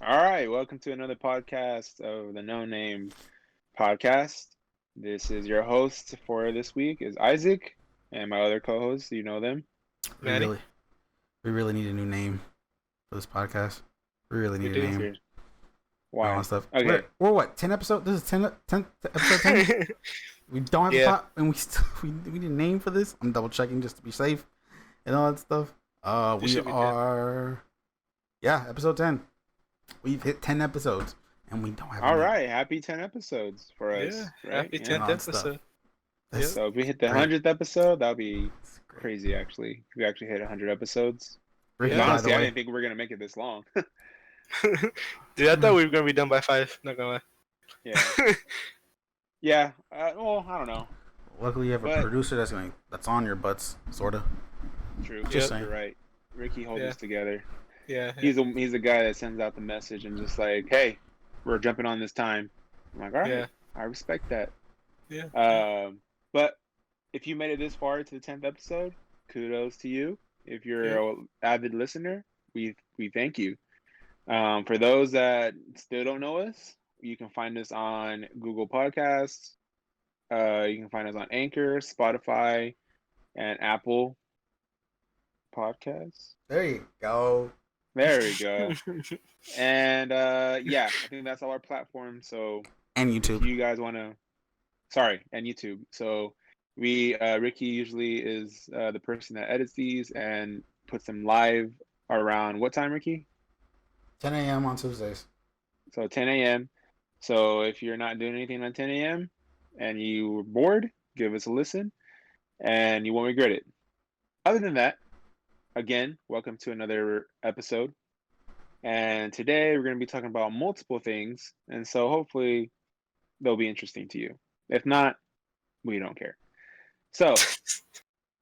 All right, welcome to another podcast of the No Name Podcast. This is your host for this week is Isaac, and my other co-hosts, you know them. We Manny, really, we really need a new name for this podcast. We really we need a do. name. Here. And all Why? that stuff. Okay. We're what? 10 episodes? This is 10 episode 10. We don't have a Yeah. pot, and we need a name for this. I'm double checking just to be safe and all that stuff. This We should be 10. are, episode 10. We've hit 10 episodes, and we don't have. a All name. right, happy 10 episodes for us. Yeah, right? happy Yeah. 10th Non stuff. episode. That's So if we hit the Great. 100th episode, that would be that's great. crazy. Actually, if we actually hit 100 episodes. Ricky, Yeah. by the Honestly, I way, didn't think we were gonna make it this long. Dude, I thought we were gonna be done by 5. Not gonna Yeah. Yeah. Well, I don't know. luckily you have a But- producer that's on your butts, sorta. True. Just You're saying. right. Ricky holds Yeah. us together. yeah. He's the guy that sends out the message and just like, hey, we're jumping on this time. I'm like, all right, Yeah. I respect that. Yeah. But if you made it this far to the 10th episode, kudos to you. If you're Yeah. an avid listener, we thank you. For those that still don't know us, you can find us on Google Podcasts. You can find us on Anchor, Spotify, and Apple Podcasts. There you go. There we go. And yeah, I think that's all our platforms. So And if YouTube. you guys want to, sorry, and YouTube. So Ricky usually is the person that edits these and puts them live around what time, Ricky? 10 a.m. on Tuesdays. So 10 a.m. So if you're not doing anything on 10 a.m. and you were bored, give us a listen and you won't regret it. Other than that, again, welcome to another episode. And today we're going to be talking about multiple things. And so hopefully they'll be interesting to you. If not, we don't care. So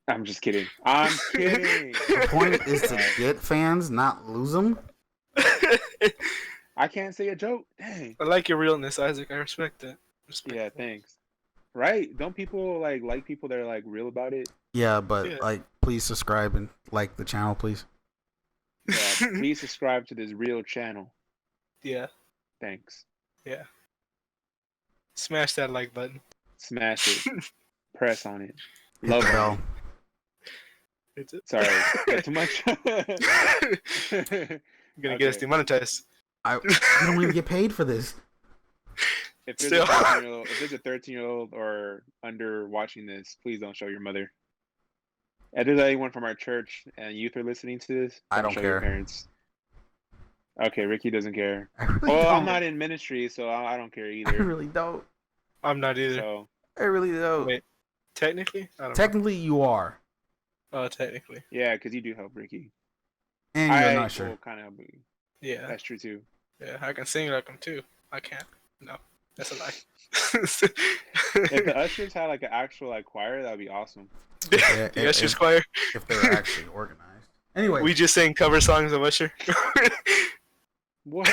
I'm just kidding. I'm kidding. The point is to get fans, not lose them. I can't say a joke. Dang. I like your realness, Isaac. I respect that. Yeah, thanks. Right? Don't people like people that are like real about it? Yeah, but Yeah. please subscribe and like the channel, please. Yeah. Please subscribe to this real channel. Yeah. Thanks. Smash that like button. Smash it. Press on it. Hit Love the it. bell. It's it. Sorry. Got too much. Gonna get us Okay. demonetized. We don't even get paid for this. If there's Still. a 13-year-old, if there's a 13-year-old or under watching this, please don't show your mother. If there's anyone from our church and youth are listening to this, I don't show your care. parents. Okay, Ricky doesn't care. I really Well, don't. I'm not in ministry, so I don't care I either. really don't. I'm not either. So I really don't. Wait. Technically? I don't Technically, you are, know. Oh, technically. yeah, because you do help Ricky. and you're I not sure. will kind of help you. Yeah. That's true too. Yeah. I can sing like him too. I can't. No. That's a lie. If the ushers had like an actual like choir, that'd be awesome. Yeah, The Usher's choir. If they were actually organized. Anyway, We just sang cover songs of Usher. What?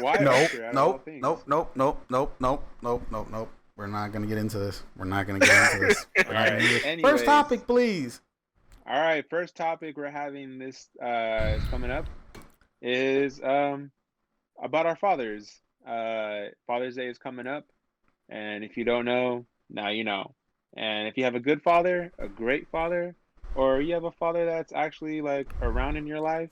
Why? nope, Usher out of all nope, things? nope, nope, nope, nope, nope, nope, nope, nope. We're not gonna get into this. We're not gonna get into this. We're not Alright, gonna get- anyways. First topic, please. All right, first topic we're having this coming up is about our fathers. Father's Day is coming up, and if you don't know, now you know. And if you have a good father, a great father, or you have a father that's actually like around in your life,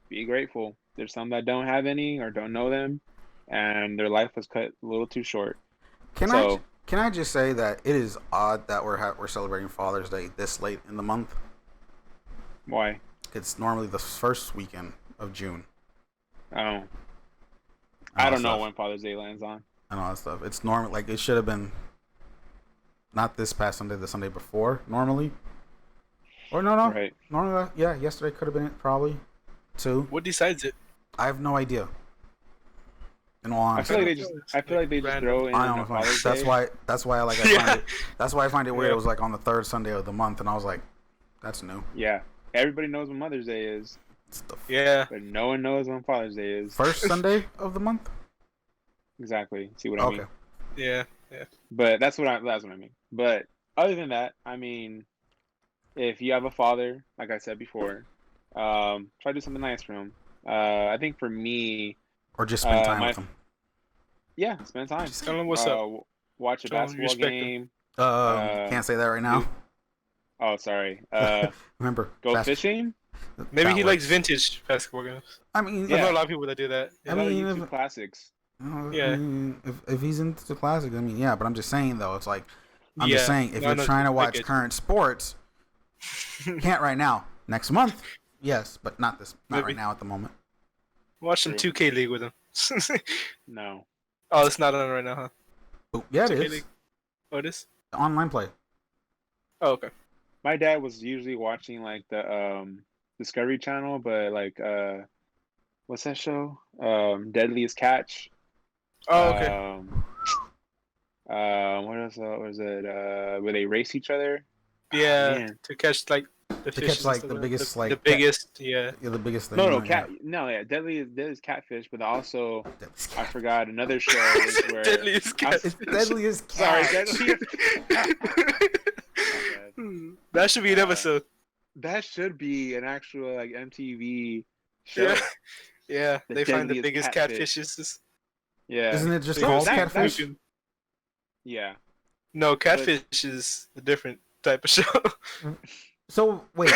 be grateful. There's some that don't have any or don't know them, and their life was cut a little too short. Can So- I just say that it is odd that we're celebrating Father's Day this late in the month. Why? It's normally the first weekend of June. Oh, and I all don't that know stuff, when Father's Day lands on. and all that stuff. It's normal. Like it should have been. Not this past Sunday, the Sunday before normally. Or no, Right. normally yeah, yesterday could have been it probably. Too. What decides it? I have no idea. In all I honesty. feel like they just throw in I a don't know. Father's That's Day. why. That's why I like. I Yeah. find it, that's why I find it weird. Yeah. It was like on the third Sunday of the month, and I was like, "That's new." Yeah, everybody knows when Mother's Day is, It's the Yeah. but no one knows when Father's Day is. first Sunday of the month. Exactly. See what I Okay. mean? Yeah. But that's what I mean. But other than that, I mean, if you have a father, like I said before, try to do something nice for him. I think for me, or just spend time my with them? Yeah, spend time. Just tell him what's up. Watch a Show him basketball respect him. game. Can't say that right now. Oh, sorry. Remember, Go fishing. Maybe that he likes works. vintage basketball games. I mean, I Yeah. know a lot of people that do that. A I lot of mean, YouTube classics. Yeah. I mean, if he's into the classic, I mean, yeah. But I'm just saying though, it's like I'm Yeah. just saying if No, you're no, trying to I watch get you. current sports, can't right now. Next month, yes, but not Maybe. right now at the moment. Watch some True. 2K League with him. No. Oh, it's not on right now, huh? Oh, yeah, it 2K is League. Oh, it is? online play. Oh, okay. My dad was usually watching like the Discovery Channel, but like what's that show? Deadliest Catch. Oh, okay. What else was it? Where they race each other? Yeah, man. to catch like the To fishes catch and like stuff the like that. biggest the like biggest, yeah. yeah, the biggest thing. No, yeah. Deadliest Catfish, but also Deadliest I Catch. forgot another show is where Deadliest I- catch. It's Deadliest Sorry, Catch. Deadliest. That should be an episode. That should be an actual like MTV show. Yeah. Yeah, The they find the Deadliest biggest Catfish. catfishes. Yeah. Isn't it just Yeah, called that- Catfish? Yeah. No, catfish is a different type of show. So wait,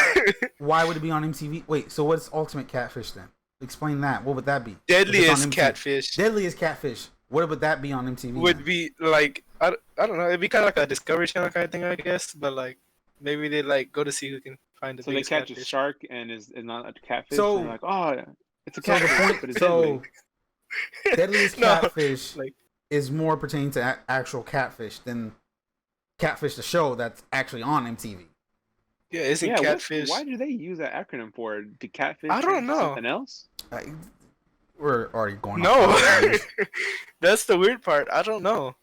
why would it be on MTV? Wait, so what's Ultimate Catfish then? Explain that. What would that be? If it's on Deadliest MTV. catfish Deadliest Catfish. What would that be on MTV? would then? be like I don't know. It'd be kind of like a Discovery Channel kind of thing, I guess. But like maybe they like go to see who can find the So they biggest catch a catfish. shark and is not a catfish. So- and they're like, oh, it's a So the catfish, point. but it's So deadly. Deadliest No, Catfish like- is more pertaining to actual catfish than Catfish the show that's actually on MTV. Yeah, isn't Yeah, catfish? why do they use that acronym for? To catfish? I don't or know. Something else? We're already going. No, off topic. that's the weird part. I don't know.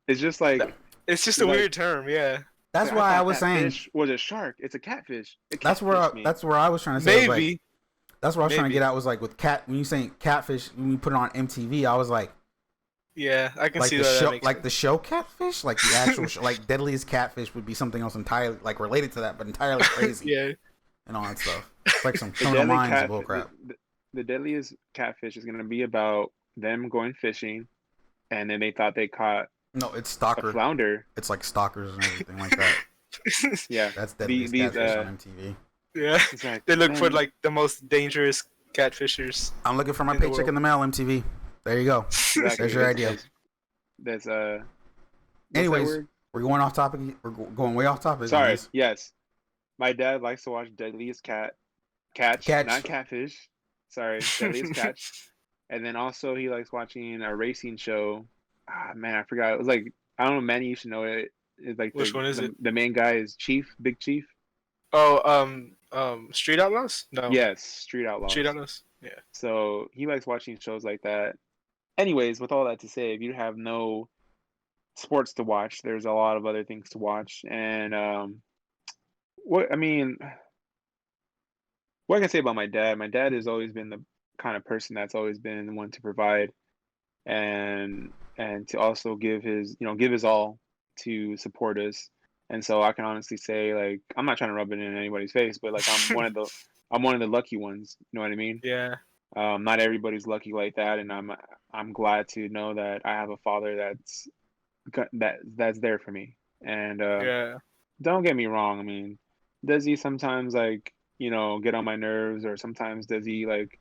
It's just like It's just a Like- weird term. Yeah, That's like, why I thought was that saying. fish was a shark. It's a catfish. It That's where catfished me. that's where I was trying to say. maybe. Like, that's what I was trying to Maybe. get at. Was like with cat when you saying catfish when you put it on MTV. I was like Yeah, I can see the that. show That makes like sense. the show Catfish, like the actual show, like Deadliest Catfish would be something else entirely like related to that, but entirely crazy Yeah, and all that stuff. It's like some The criminal deadly minds cat- bullcrap. the deadliest catfish is going to be about them going fishing, and then they thought they caught No, it's a stalker. flounder. It's like stalkers and everything like that. Yeah, That's Deadliest these, Catfish on MTV. yeah. it's like, They look for man, like the most dangerous catfishers. I'm looking for my In the paycheck world. in the mail, MTV. There you go. exactly. There's your idea. That's what's that Anyways, word? we're going off topic. We're going way off topic. Sorry. guys. Yes, my dad likes to watch Deadliest Catch, not Catfish. Sorry, Deadliest Catch. And then also he likes watching a racing show. Ah, man, I forgot. It was like I don't know. Manny, you should know it. It's like Which one is the, it? The main guy is Big Chief. Oh, Street Outlaws? No. Yes, Street Outlaws. Street Outlaws. Yeah. So he likes watching shows like that. Anyways, with all that to say, if you have no sports to watch, there's a lot of other things to watch. And what can I say about my dad? My dad has always been the kind of person that's always been the one to provide and to also give his all to support us. And so I can honestly say, like, I'm not trying to rub it in anybody's face, but like I'm one of the lucky ones. You know what I mean? Yeah. Not everybody's lucky like that, and I'm glad to know that I have a father that's there for me. And Yeah. don't get me wrong. I mean, does he sometimes like get on my nerves, or sometimes does he like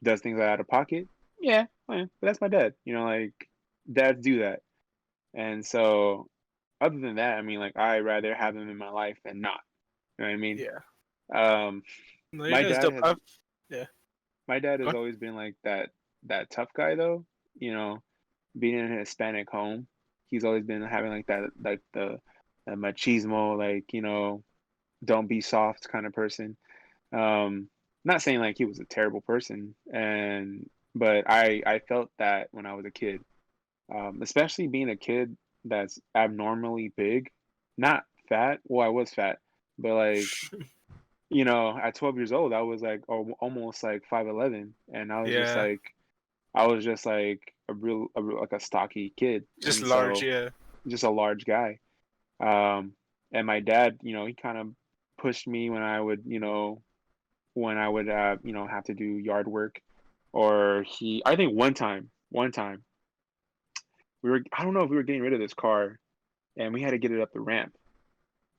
does things out of pocket? Yeah, but that's my dad. Like dads do that, and so other than that, I mean, like I'd rather have him in my life than not. You know what I mean? Yeah. No, My your dad's dad dope. has- I've- My dad has What? always been like that tough guy though. Being in a Hispanic home, he's always been having like that like the machismo, like, don't be soft kind of person. Not saying like he was a terrible person, but I felt that when I was a kid. Especially being a kid that's abnormally big, not fat. Well, I was fat, but like at 12 years old, I was like almost like 5'11", and I was Yeah. just like a real like a stocky kid, Just and large, so- yeah. just a large guy. And my dad, he kind of pushed me when I would have to do yard work, or I think one time I don't know if we were getting rid of this car, and we had to get it up the ramp.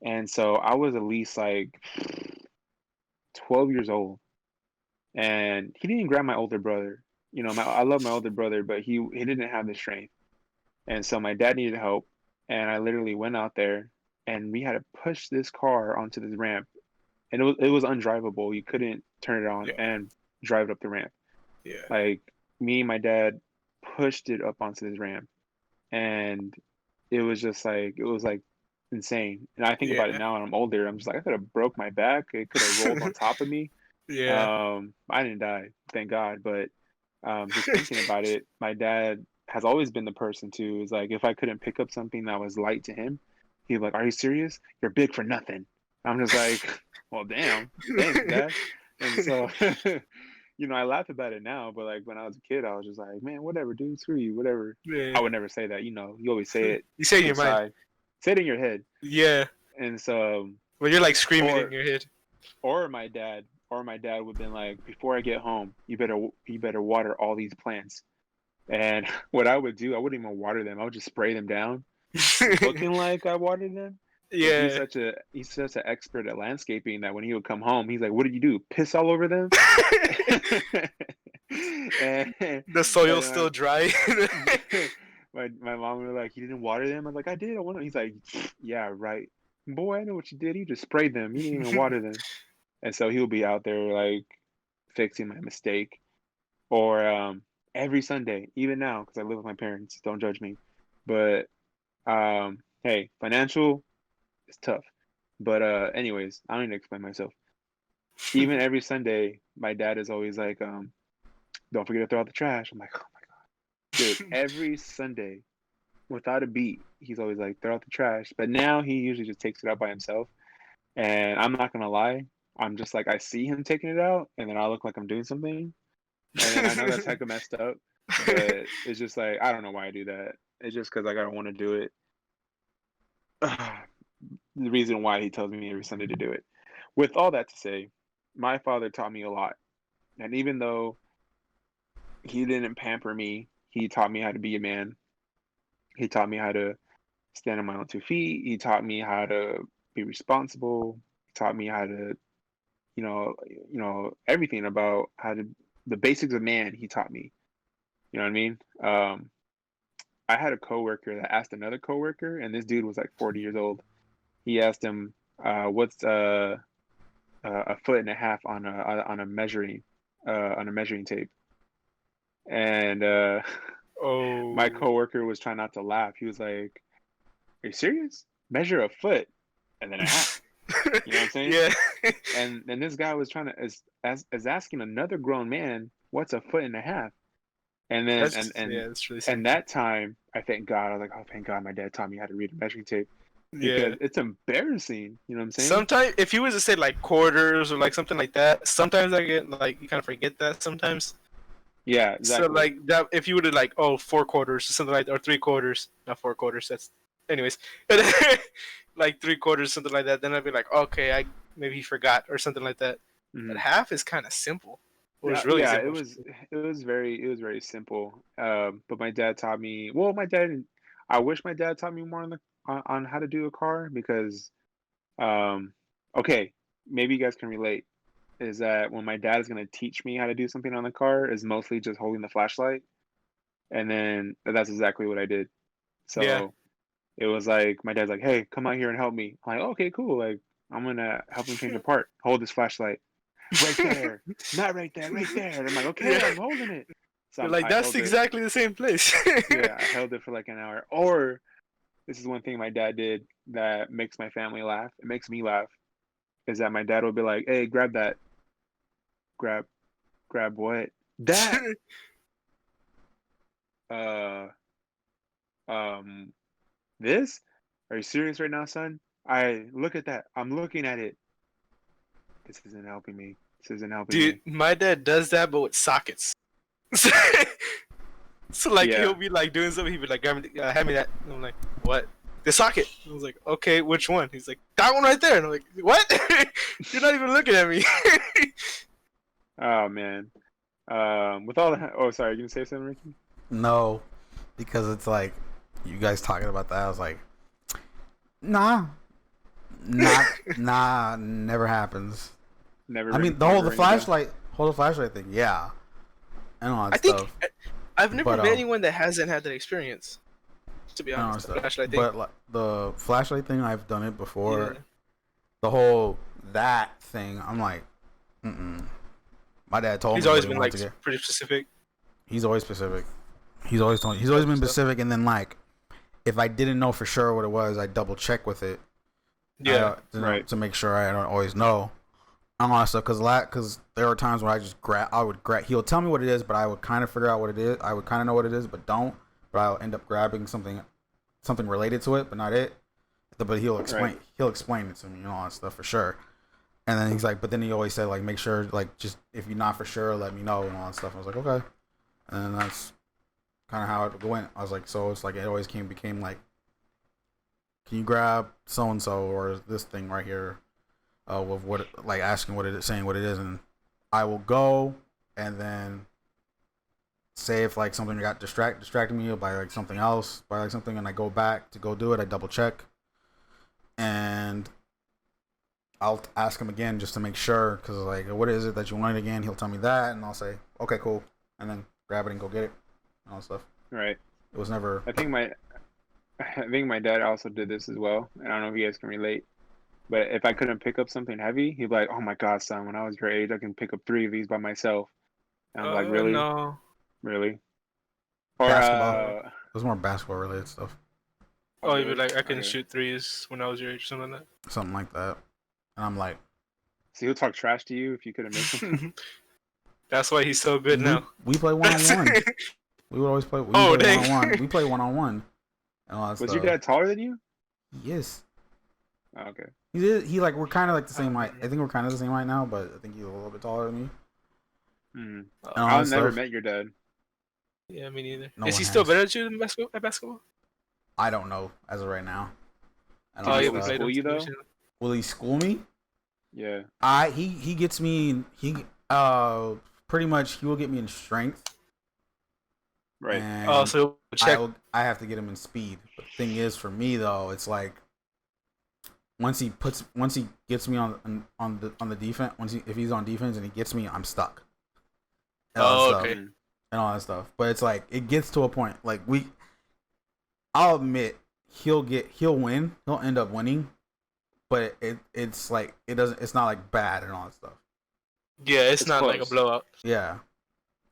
And so I was at least like 12 years old, and he didn't grab my older brother. I love my older brother, but he didn't have the strength. And so my dad needed help, and I literally went out there, and we had to push this car onto this ramp, and it was undrivable. You couldn't turn it on Yeah. and drive it up the ramp. Yeah. Like, me and my dad pushed it up onto this ramp, and it was like insane. And I think about it Yeah. now, and I'm older. I'm just like, I could have broke my back. It could have rolled on top of me. Yeah. I didn't die, thank God. But just thinking about it, my dad has always been the person to is like, if I couldn't pick up something that was light to him, he'd be like, "Are you serious? You're big for nothing." I'm just like, well, damn, thanks, Dad. And so, I laugh about it now, but like when I was a kid, I was just like, man, whatever, dude, screw you, whatever. Yeah. I would never say that, you always say it You say it in your mind. inside, say it in your head. Yeah. And so, Well, you're like screaming Or- in your head. or my dad would have been like, before I get home, you better water all these plants. And what I would do, I wouldn't even water them. I would just spray them down, looking like I watered them. But Yeah. he's such an expert at landscaping that when he would come home, he's like, "What did you do? Piss all over them?" and, The soil's and, still dry. my mom was like, "You didn't water them?" I was like, "I did. I wanted." He's like, "Yeah, right, boy. I know what you did. You just sprayed them. You didn't even water them." And so he'll be out there like fixing my mistake, or every Sunday, even now, because I live with my parents. Don't judge me, but hey, financial is tough. But anyways, I don't need to explain myself. Even every Sunday, my dad is always like, "Don't forget to throw out the trash." I'm like, oh my god, dude! Every Sunday, without a beat, he's always like, "Throw out the trash." But now he usually just takes it out by himself. And I'm not gonna lie, I'm just like, I see him taking it out, and then I look like I'm doing something, and then I know that's hecka messed up, but it's just like, I don't know why I do that. It's just because like, I don't want to do it. The reason why he tells me every Sunday to do it. With all that to say, my father taught me a lot, and even though he didn't pamper me, he taught me how to be a man. He taught me how to stand on my own 2 feet. He taught me how to be responsible. He taught me how to, everything about the basics of man. He taught me. You know what I mean? I had a coworker that asked another coworker, and this dude was like 40 years old. He asked him, "What's a foot and a half on a measuring tape?" And Oh. my coworker was trying not to laugh. He was like, "Are you serious? Measure a foot and then a half." You know what I'm saying? Yeah. And this guy was trying to as asking another grown man, "What's a foot and a half?" And then That's, and yeah, that's really and that time, I thank God. I was like, "Oh, thank God, my dad taught me how to read a measuring tape." Yeah. Because it's embarrassing. You know what I'm saying? Sometimes, if he was to say like quarters or like something like that, sometimes I get like you kind of forget that sometimes. Yeah, exactly. So like that, if you would have like 4 quarters or something like, or 3 quarters, not 4 quarters. That's, anyways, like 3 quarters, something like that. Then I'd be like, okay, maybe he forgot or something like that. Mhm. But half is kind of simple. It was Yeah, really yeah, simple. it was very simple. But my dad taught me. Well, I wish my dad taught me more on how to do a car because, um, okay, maybe you guys can relate. Is that when my dad is gonna teach me how to do something on the car is mostly just holding the flashlight, and then that's exactly what I did. So Yeah. it was like my dad's like, "Hey, come out here and help me." I'm like, "Okay, cool. Like I'm gonna help him change a part. Hold this flashlight right there, not right there, right there." And I'm like, "Okay, Yeah. I'm holding it." So You're like, I that's held it. exactly the same place. Yeah, I held it for like an hour. Or this is one thing my dad did that makes my family laugh. It makes me laugh. Is that my dad would be like, "Hey, grab that. Grab what? That. Uh, this? Are you serious right now, son? I look at that. I'm looking at it. This isn't helping me. This isn't helping Dude, me." my dad does that, but with sockets. So like Yeah. he'll be like doing something, he'll be like, hand me that. And I'm like, what? The socket. I was like, okay, which one? He's like, that one right there. And I'm like, what? You're not even looking at me. Oh man. With all the oh, sorry, you gonna say something, Ricky? No, because it's like you guys talking about that. I was like, nah, not nah, never happens. Never. I been mean, the whole flashlight. flashlight thing, yeah, and all that I think stuff. I've never But met anyone that hasn't had that experience. To be and all that honest, the stuff. flashlight thing. But like, the flashlight thing, I've done it before. Yeah. The whole that thing, I'm like, mm. My dad told He's me always what he been wanted like to get. pretty specific. He's always specific. He's always been So, specific, and then like, if I didn't know for sure what it was, I double check with it. yeah. Right. To make sure I don't always know. I'm honest stuff because there are times where I just grab. He'll tell me what it is, but I would kind of figure out what it is. I would kind of know what it is, but don't. But I'll end up grabbing something related to it, but not it. But he'll explain. Right. He'll explain it to me, all that stuff for sure. And then he's like, but then he always said like, make sure like just if you're not for sure, let me know and all that stuff. I was like, okay. And that's kind of how it went. I was like, so it's like it always became like, can you grab so and so or this thing right here, with what like asking what it is, saying what it is, and I will go and then say if like something got distracted me by like something else, by like something, and I go back to go do it. I double check, and I'll ask him again just to make sure because like, what is it that you wanted again? He'll tell me that, and I'll say, okay, cool, and then grab it and go get it, and all that stuff. Right. It was never. I think my dad also did this as well. And I don't know if you guys can relate. But if I couldn't pick up something heavy, he'd be like, "Oh my God, son! When I was your age, I can pick up 3 of these by myself." And I'm like, "Really, No. really?" Or Basketball. It was more basketball related stuff, Oh, you'd be like, I can okay. shoot threes when I was your age, something like something like that, and I'm like, So he'll talk trash to you if you couldn't make something. that. That's why he's so good now. we play one on one. We would always play. We Oh, play dang. one on one. We play one on one, and all that Was stuff. your dad taller than you? Yes. Oh, okay. He like we're kind of like the same height. I think we're kind of the same height now, but I think he's a little bit taller than me. Hmm. And all I've that never stuff. met your dad. Yeah, me neither. No Is one he still has. better at you than basketball? I don't know as of right now. And Oh, all yeah, that we stuff. played School you, though? Will he school me? Yeah. He gets me pretty much he will get me in strength. Right. And Oh, so check. I have to get him in speed. But the thing is, for me though, it's like once he gets me on the defense, if he's on defense and he gets me, I'm stuck. And all that Oh, stuff. okay. Mm. And all that stuff. But it's like it gets to a point like I'll admit he'll win. He'll end up winning. But it's like it's not like bad and all that stuff. Yeah, it's It's not like a close. blowout. Yeah.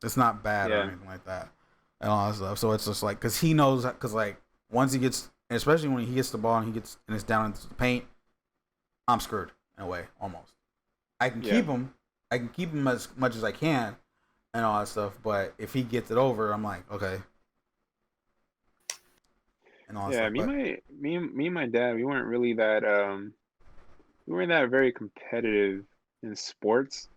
It's not bad or Yeah. anything like that. And all that stuff. So it's just like, because he knows, because like, once he gets, especially when he gets the ball and it's down into the paint, I'm screwed in a way, almost. I can Yeah. keep him. I can keep him as much as I can and all that stuff. But if he gets it over, I'm like, okay. And all that Yeah, stuff. But me and my dad, we weren't really that we weren't that very competitive in sports,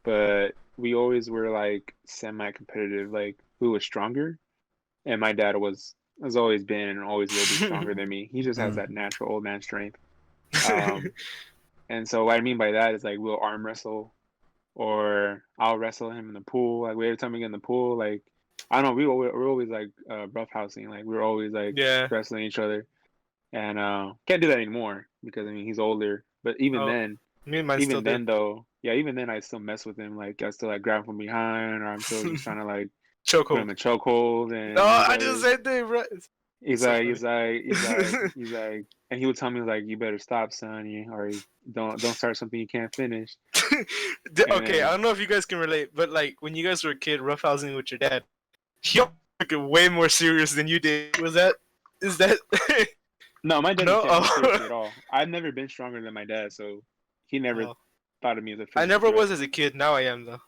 but we always were like semi-competitive, like who was stronger. And my dad has always been and always will be stronger than me. He just has that natural old man strength. And so what I mean by that is like we'll arm wrestle or I'll wrestle him in the pool. Like every time we get in the pool, like I don't know, we're always like roughhousing, like we're always like Yeah. wrestling each other. And can't do that anymore because I mean he's older. But even Oh, then, me and mine still even do. then though, yeah, even then I still mess with him. Like I still like grab him from behind, or I'm still just trying to like put him Chokehold. in chokehold. And No, he's I did the like, same thing, bro. he's so like, funny. he's like, and he would tell me like, you better stop, son, or don't start something you can't finish. Okay, I don't know if you guys can relate, but like when you guys were a kid, roughhousing with your dad, he took it way more serious than you did. Is that? No, my dad No? didn't take me Oh. seriously at all. I've never been stronger than my dad, so he never Oh. thought of me as a I physical never threat. was as a kid. Now I am though.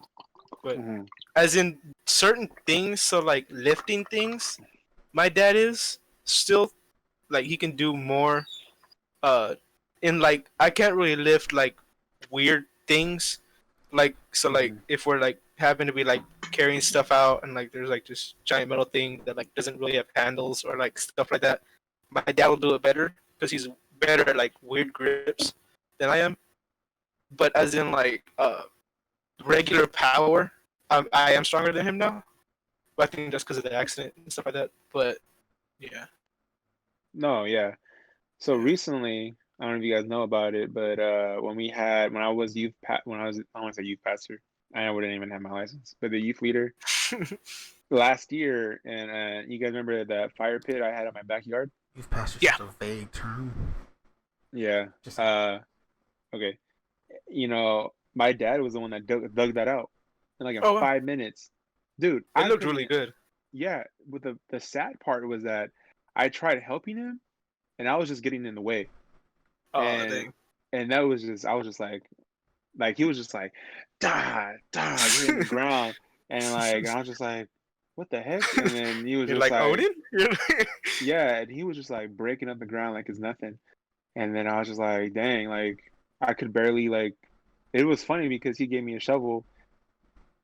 But Mhm. as in certain things, so like lifting things, my dad is still like he can do more. In like I can't really lift like weird things, like so like if we're like happen to be like carrying stuff out and like there's like this giant metal thing that like doesn't really have handles or like stuff like that. My dad will do it better because he's better at like weird grips than I am. But as in like regular power, I am stronger than him now. But I think that's because of the accident and stuff like that. But yeah, No, yeah. So yeah. recently, I don't know if you guys know about it, but when I was when I was I want to say youth pastor, I wouldn't even have my license, but the youth leader last year, and you guys remember that fire pit I had in my backyard? Youth pastor's Yeah. such a vague term. Yeah. Just Okay. My dad was the one that dug that out in like in Oh wow, 5 minutes. Dude, it I looked really couldn't. good. Yeah, but the sad part was that I tried helping him, and I was just getting in the way, Oh and dang. that was just I was just like he was just like, hitting the ground, and I was just like, what the heck? And then he was You're just like like, Odin. You're yeah, and he was just like breaking up the ground like it's nothing. And then I was just like, dang, like I could barely like. It was funny because he gave me a shovel.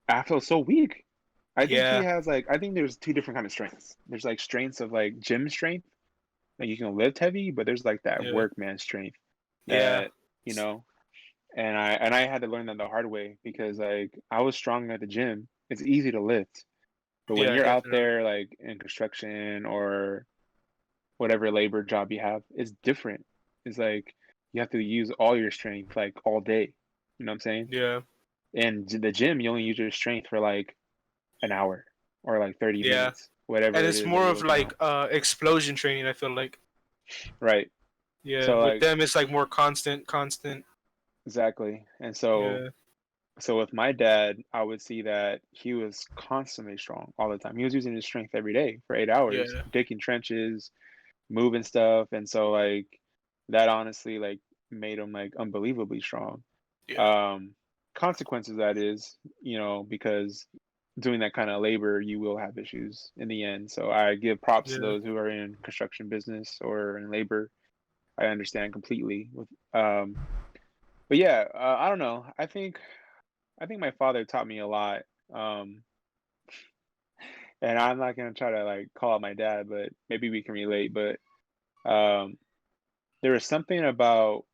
I felt so weak. I think he yeah, has like I think there's two different kind of strengths. There's like strengths of like gym strength, like you can lift heavy, but there's like that yeah, workman strength yeah, that you know. And I had to learn that the hard way because like I was strong at the gym. It's easy to lift, but when yeah, you're out definitely. there like in construction or whatever labor job you have, it's different. It's like you have to use all your strength like all day. You know what I'm saying? Yeah, And the gym, you only use your strength for like an hour or like 30 yeah, minutes, and whatever it it's is that more you're of working like out. explosion training. I feel like Right. yeah, So with like them it's like more constant. exactly. And so Yeah, with my dad, I would see that he was constantly strong all the time. He was using his strength every day for 8 hours, yeah, digging trenches, moving stuff. And so like that honestly like made him like unbelievably strong. yeah, Um Consequences that is, because doing that kind of labor, you will have issues in the end. So I give props to yeah, those who are in construction business or in labor. I understand completely with but yeah, I don't know. I think my father taught me a lot. Um and I'm not gonna try to like call out my dad, but maybe we can relate. But um there was something about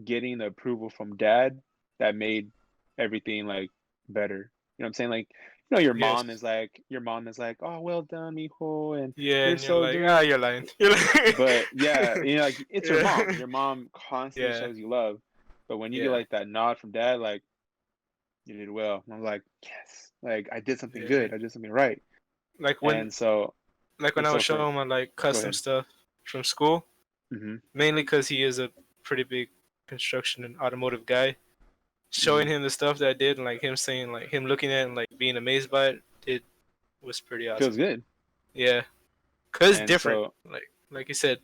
getting the approval from dad that made everything like better. You know what I'm saying? Like, yes, your mom is like, oh, well done, mijo, and yeah, you're and you're so like doing. you're lying. You're like But yeah, like it's your mom. yeah, Your mom constantly yeah, shows you love. But when you get yeah, like that nod from dad, like you did well. I'm like, yes, like I did something yeah. good. I did something right. Like when And so, like when and I was so for showing my like go custom ahead. stuff from school, Hmm. mainly because he is a pretty big construction and automotive guy. Hmm. Showing him the stuff that I did and like him saying like him looking at it and like being amazed by it, it was pretty Feels awesome. good. Yeah, cause it's And different. so, Like you said,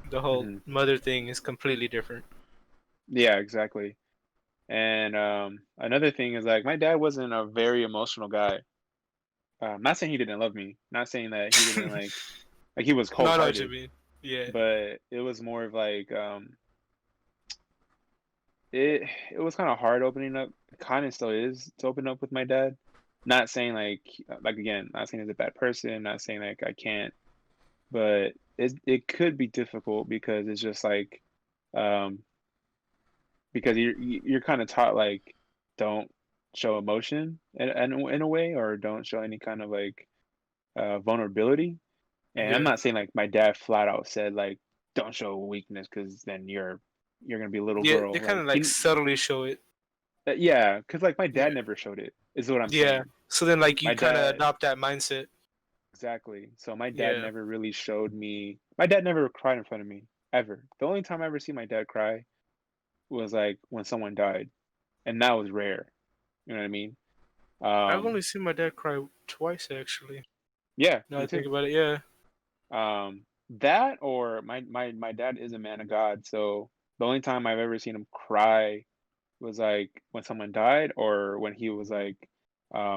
the whole mhm. mother thing is completely different. Yeah, exactly. And another thing is like my dad wasn't a very emotional guy. Not saying he didn't love me. Not saying that he didn't like he was No, I know what you cold-hearted, mean. Yeah, but it was more of like it was kind of hard opening up. Kind of still is to open up with my dad. Not saying like again, not saying he's a bad person. Not saying like I can't, but it could be difficult because it's just like um because you're kind of taught like don't show emotion in a way or don't show any kind of like vulnerability. And I'm yeah, not saying like my dad flat out said like don't show weakness because then you're gonna be a little yeah. They girl kind like of like subtly show it. yeah, because like my Yeah, dad never showed it is what I'm yeah. saying. So then like you My kind of dad adopt that mindset. exactly. So my dad Yeah. never really showed me. My dad never cried in front of me ever. The only time I ever see my dad cry was like when someone died, and that was rare. You know what I mean? I've only Um, seen my dad cry twice actually. yeah, Now me I think too. about it, yeah. That or my dad is a man of God, so the only time I've ever seen him cry was like when someone died or when he was like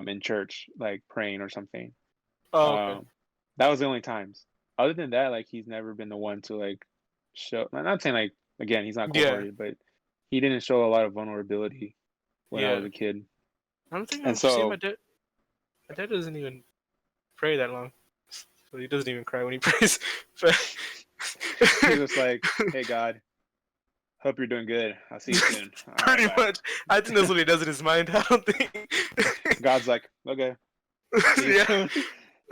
in church like praying or something. Oh, okay. Um, that was the only times. Other than that, like he's never been the one to like show. I'm not saying like again he's not Yeah, cold-hearted, but he didn't show a lot of vulnerability when I was yeah. a kid, I don't think and I've seen my so dad. My dad doesn't even pray that long, so he doesn't even cry when he prays. But he's just like, "Hey God." Hope you're doing good. I'll see you soon. All right, Pretty bye." much. I think that's what he does in his mind. I don't think. God's like, okay, see you yeah, soon.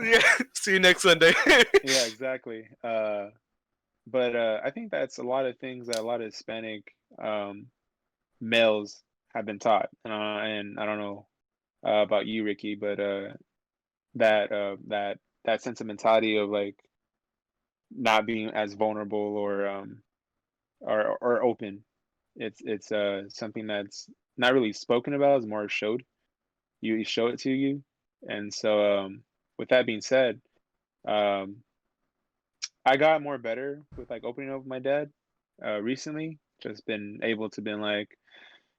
yeah. See you next Sunday. Yeah, exactly. But I think that's a lot of things that a lot of Hispanic males have been taught. And I don't know about you, Ricky, but that sentimentality of like not being as vulnerable or open. It's something that's not really spoken about, it's more showed. You show it to you. And so with that being said, um I got more better with like opening up with my dad recently. Just been able to been like,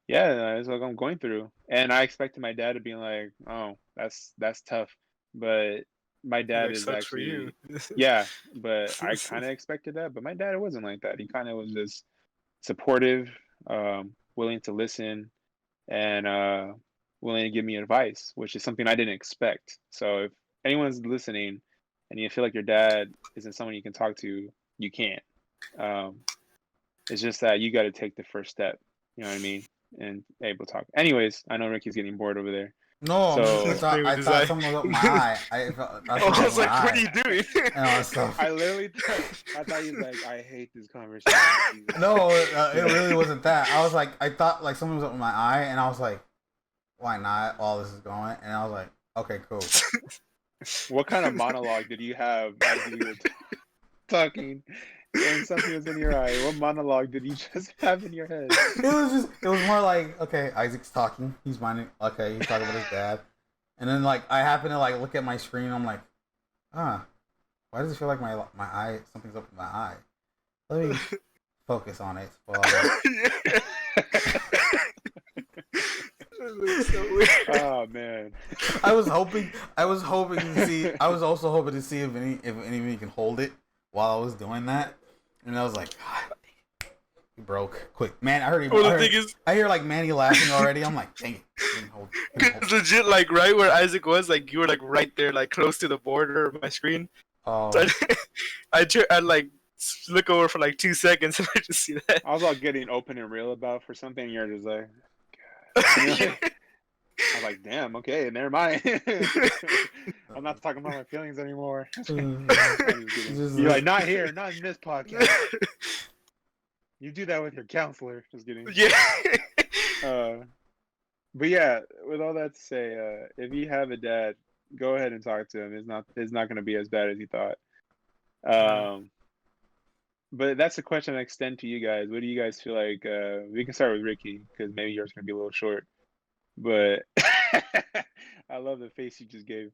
yeah, that's what I'm going through. And I expected my dad to be like, oh, that's tough. But my dad like is sucks for you. actually, yeah, but I kind of expected that. But my dad wasn't like that. He kind of was just supportive, willing to listen, and willing to give me advice, which is something I didn't expect. So if anyone's listening and you feel like your dad isn't someone you can talk to, you can't. Um, it's just that you got to take the first step. You know what I mean? And able to talk. Anyways, I know Ricky's getting bored over there. No, I'm just, So Playing with I his thought eye. someone was up my eye. I thought I was my like, what are eye you doing? and all that stuff. I literally, I thought he was like, I hate this conversation. No, it really wasn't that. I was like, I thought like someone was up my eye, and I was like, why not? All this is going, and I was like, okay, cool. What kind of monologue did you have as you were talking and something was in your eye? What monologue did you just have in your head? It was more like, okay, Isaac's talking. He's minding. Okay, he's talking about his dad, and then like I happen to like look at my screen. I'm like, why does it feel like my eye, something's up in my eye? Let me focus on it. Well, So weird. Oh man. I was hoping to see. I was also hoping to see if anybody can hold it while I was doing that, and I was like, God, dang it. He broke quick, man. I heard him. Well, the thing is, I hear like Manny laughing already. I'm like, dang it. Couldn't hold it's legit, like right where Isaac was, like you were like right there, like close to the border of my screen. Oh, So I like look over for like 2 seconds and I just see that. I was all getting open and real about for something, and you're just like, God. You know? I was like, damn, okay, never mind. I'm not talking about my feelings anymore. You're like, not here, not in this podcast. You do that with your counselor. Just kidding. Yeah. But yeah, with all that to say, if you have a dad, go ahead and talk to him. It's not going to be as bad as you thought. But that's a question I extend to you guys. What do you guys feel like? We can start with Ricky because maybe yours going to be a little short. But I love the face you just gave.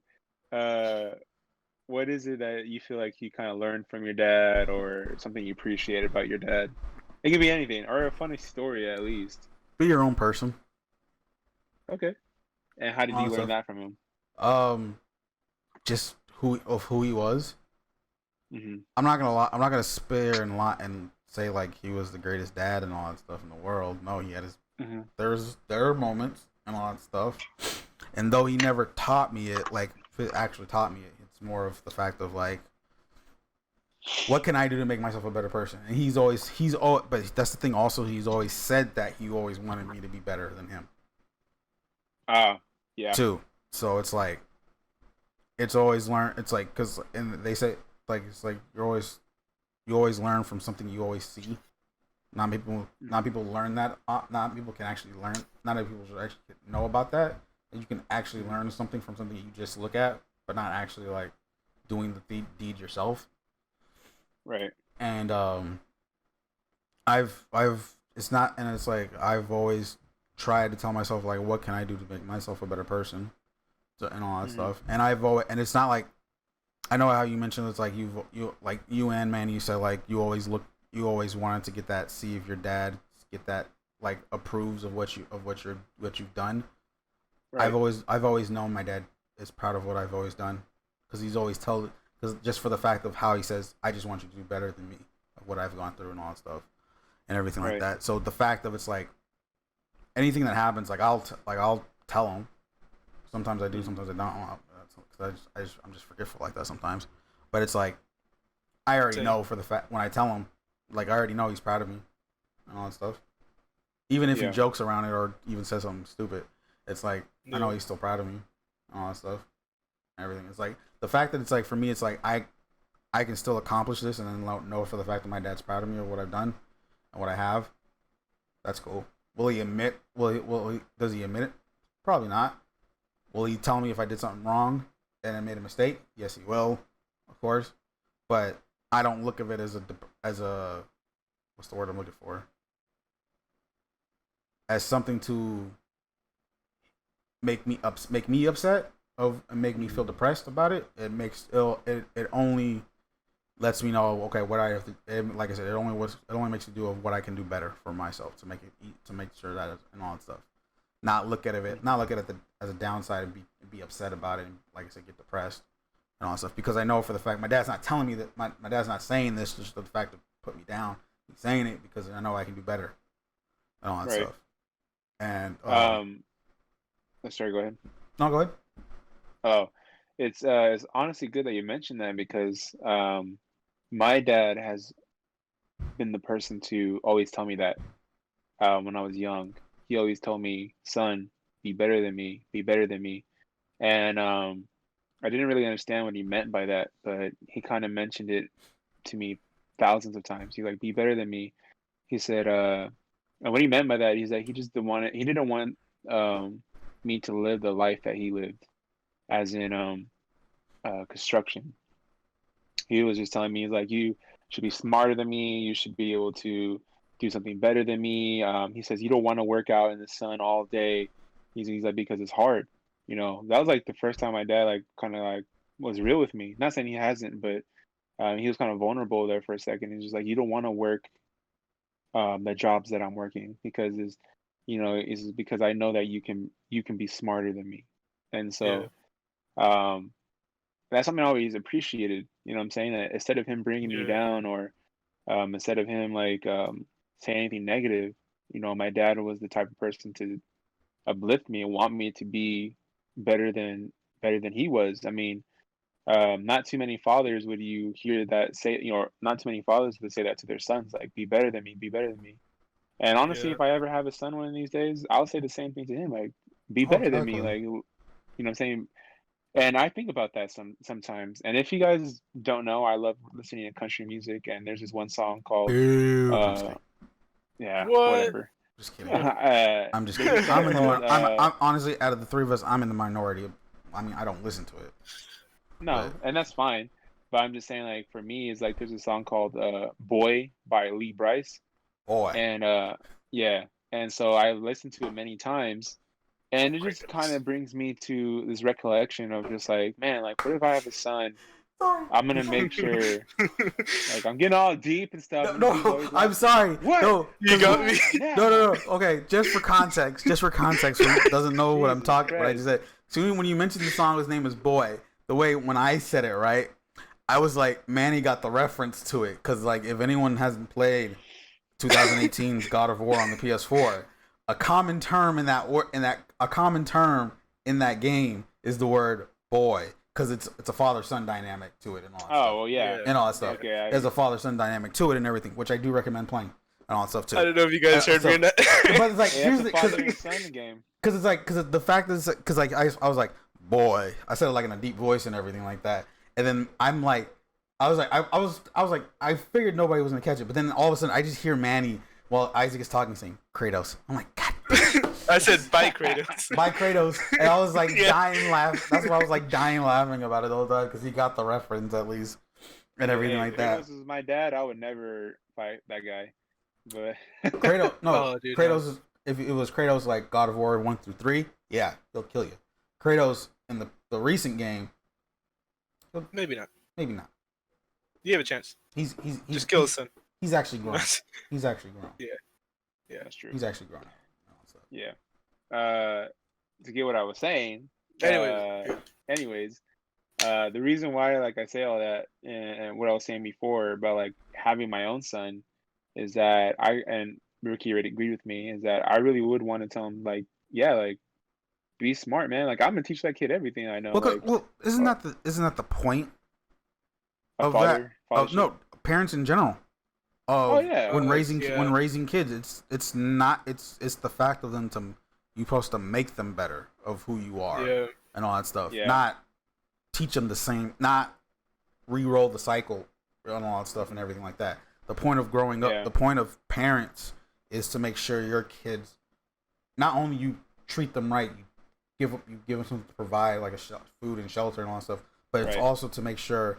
What is it that you feel like you kind of learned from your dad, or something you appreciate about your dad? It can be anything, or a funny story at least. be your own person. Okay. And how did you Awesome. learn that from him? Just who he was. Mm-hmm. I'm not gonna lie. I'm not gonna spare and lie and say like he was the greatest dad and all that stuff in the world. No, he had his. Mm-hmm. There are moments and all that stuff, and though he never taught me it, like actually taught me it, it's more of the fact of like, what can I do to make myself a better person? And he's always, but that's the thing. Also, he's always said that he always wanted me to be better than him. Yeah. Too. So it's like, it's always learn. It's like, cause, and they say like, it's like you always learn from something you always see. Not people learn that. Not people can actually learn. Not every people should actually know about that. You can actually learn something from something you just look at, but not actually like doing the deed yourself. Right. And I've it's not, and it's like I've always tried to tell myself like, what can I do to make myself a better person, so, and all that stuff. And I've always, and it's not like, I know how you mentioned it's like you and Manny, you said like you always wanted to get that, see if your dad get that like approves of what you've done. Right. I've always known my dad is proud of what I've always done, because he's always because just for the fact of how he says, I just want you to do better than me, of what I've gone through and all that stuff and everything like that. So the fact of it's like anything that happens, like I'll tell him. Sometimes I do, sometimes I don't. Cause I'm just forgetful like that sometimes. But it's like I already know for the fact when I tell him, like I already know he's proud of me. and all that stuff. Even if he Yeah. jokes around it or even says something stupid, it's like I know Yeah. he's still proud of me, and all that stuff, everything. It's like the fact that it's like for me, it's like I can still accomplish this, and then know for the fact that my dad's proud of me of what I've done and what I have. That's cool. Will he admit? Does he admit it? Probably not. Will he tell me if I did something wrong and I made a mistake? Yes, he will, of course. But I don't look at it as a what's the word I'm looking for? As something to make me upset and make me feel depressed about it. It only lets me know, okay, what I have to. Like I said, it only makes you do of what I can do better for myself to make sure that and all that stuff. Not look at it as a downside and be upset about it and, like I said, get depressed and all that stuff, because I know for the fact my dad's not telling me that my dad's not saying this just for the fact to put me down. He's saying it because I know I can do better and all that Right. stuff. And Sorry, go ahead. no, go ahead. Oh, it's honestly good that you mentioned that because my dad has been the person to always tell me that when I was young. He always told me, "Son, be better than me, be better than me." And I didn't really understand what he meant by that, but he kind of mentioned it to me thousands of times. He's like, "Be better than me." He said, and what he meant by that is that he didn't want me to live the life that he lived, as in construction. He was just telling me, he's like, you should be smarter than me. You should be able to do something better than me. He says you don't want to work out in the sun all day. He's like, because it's hard. You know, that was like the first time my dad like kind of like was real with me. Not saying he hasn't, but he was kind of vulnerable there for a second. He's just like, you don't want to work the jobs that I'm working because is because I know that you can be smarter than me. And Yeah. so that's something I always appreciated. You know what I'm saying? That instead of him bringing me Yeah. down or instead of him like saying anything negative, my dad was the type of person to uplift me and want me to be better than he was. I mean, not too many fathers would you hear that say, not too many fathers would say that to their sons, like, be better than me, be better than me. And honestly, Yeah. if I ever have a son one of these days, I'll say the same thing to him, like, be Oh, better than me, exactly. like, what I'm saying. And I think about that sometimes. And if you guys don't know, I love listening to country music, and there's this one song called, Ew, I'm just uh, kidding. yeah, What? whatever. Just kidding. I'm just There's kidding. this song called, I'm honestly, out of the three of us, I'm in the minority. I mean, I don't listen to it, but no, and that's fine. But I'm just saying, like, for me, is like there's a song called "Boy" by Lee Bryce, boy, and yeah, and so I listened to it many times, and it just kind Kratos. of brings me to this recollection of just like, man, like, what if I have a son? sorry. I'm gonna make sure, like, I'm getting all deep and stuff, No, and he's no, always I'm like, sorry. what? No, You got me. Now? no. Okay, just for context, who doesn't know what I'm Jesus talking, what I Christ. just said. So when you mentioned the song, his name is Boy. The way when I said it, right, I was like, Manny got the reference to it, because like if anyone hasn't played 2018's God of War on the PS4, a common term in that game is the word boy, because it's a father son dynamic to it and all that stuff. Oh well, yeah. And all that stuff. Okay, There's a father son dynamic to it and everything, which I do recommend playing and all that stuff too. I don't know if you guys heard So- me or not. But it's like yeah, here's that's the a father and son game. because it's like because the fact is because like I was like boy, I said it like in a deep voice and everything like that, and then I'm like I was like I figured nobody was gonna catch it, but then all of a sudden I just hear Manny while Isaac is talking saying Kratos. I'm like, God, I said bye, Kratos. by Kratos, and I was like Yeah. dying laughing. That's why I was like dying laughing about it the whole time because he got the reference at least and everything Hey, like that. Kratos is my dad. I would never fight that guy. But Kratos, no, Oh, dude, Kratos is if it was Kratos like God of War 1 through 3, yeah, he'll kill you. Kratos in the recent game, Maybe not. maybe not. You have a chance. He's Just kill his son. He's actually grown. He's actually grown. Yeah. that's true. He's actually grown. So, Yeah. To get what I was saying. Anyways, the reason why, like, I say all that and what I was saying before about like having my own son is that and Ricky already agreed with me, is that I really would want to tell him, like, yeah, like, be smart, man. Like, I'm gonna teach that kid everything I know. well, isn't that the point a of father, that? No, parents in general. Oh of yeah. when Yeah. raising kids. It's not it's the fact of them to you supposed to make them better of who you are Yeah. and all that stuff. Yeah. Not teach them the same, not re-roll the cycle and all that stuff and everything like that. The point of growing up, Yeah. the point of parents is to make sure your kids, not only you treat them right, you give them something to provide like food and shelter and all that stuff, but it's Right. also to make sure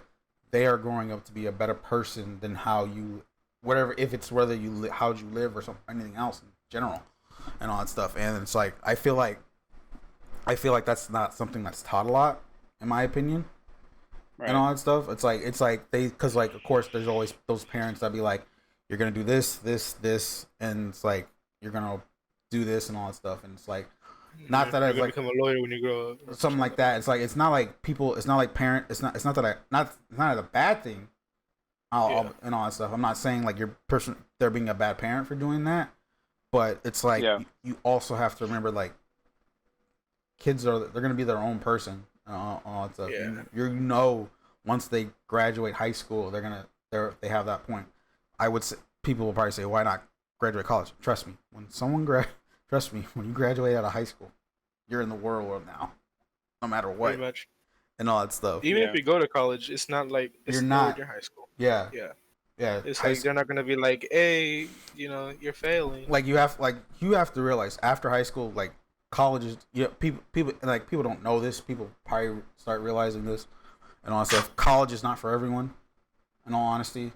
they are growing up to be a better person than how you, whatever, if it's whether you how you live or something, anything else in general, and all that stuff. And it's like I feel like that's not something that's taught a lot, in my opinion. Right. And all that stuff. It's like they, because like of course there's always those parents that be like, you're gonna do this, and it's like you're gonna do this and all that stuff, and it's like not that You're I gonna like become a lawyer when you grow up. something like that. It's like it's not like people. It's not like parent. It's not that it's not a bad thing. And all that stuff. I'm not saying like they're being a bad parent for doing that, but it's like Yeah. you also have to remember like they're gonna be their own person. All that stuff. Yeah. You know, once they graduate high school, they have that point. I would say people will probably say, why not graduate college? Trust me, when you graduate out of high school, you're in the world now, no matter what, Pretty much. and all that stuff. Even Yeah. if you go to college, it's not like it's You're still not. your high school. Yeah, Yeah. yeah. It's High like they're not gonna be like, hey, you're failing. like you have to realize after high school, like colleges, people don't know this. People probably start realizing this and all that stuff. College is not for everyone. In all honesty,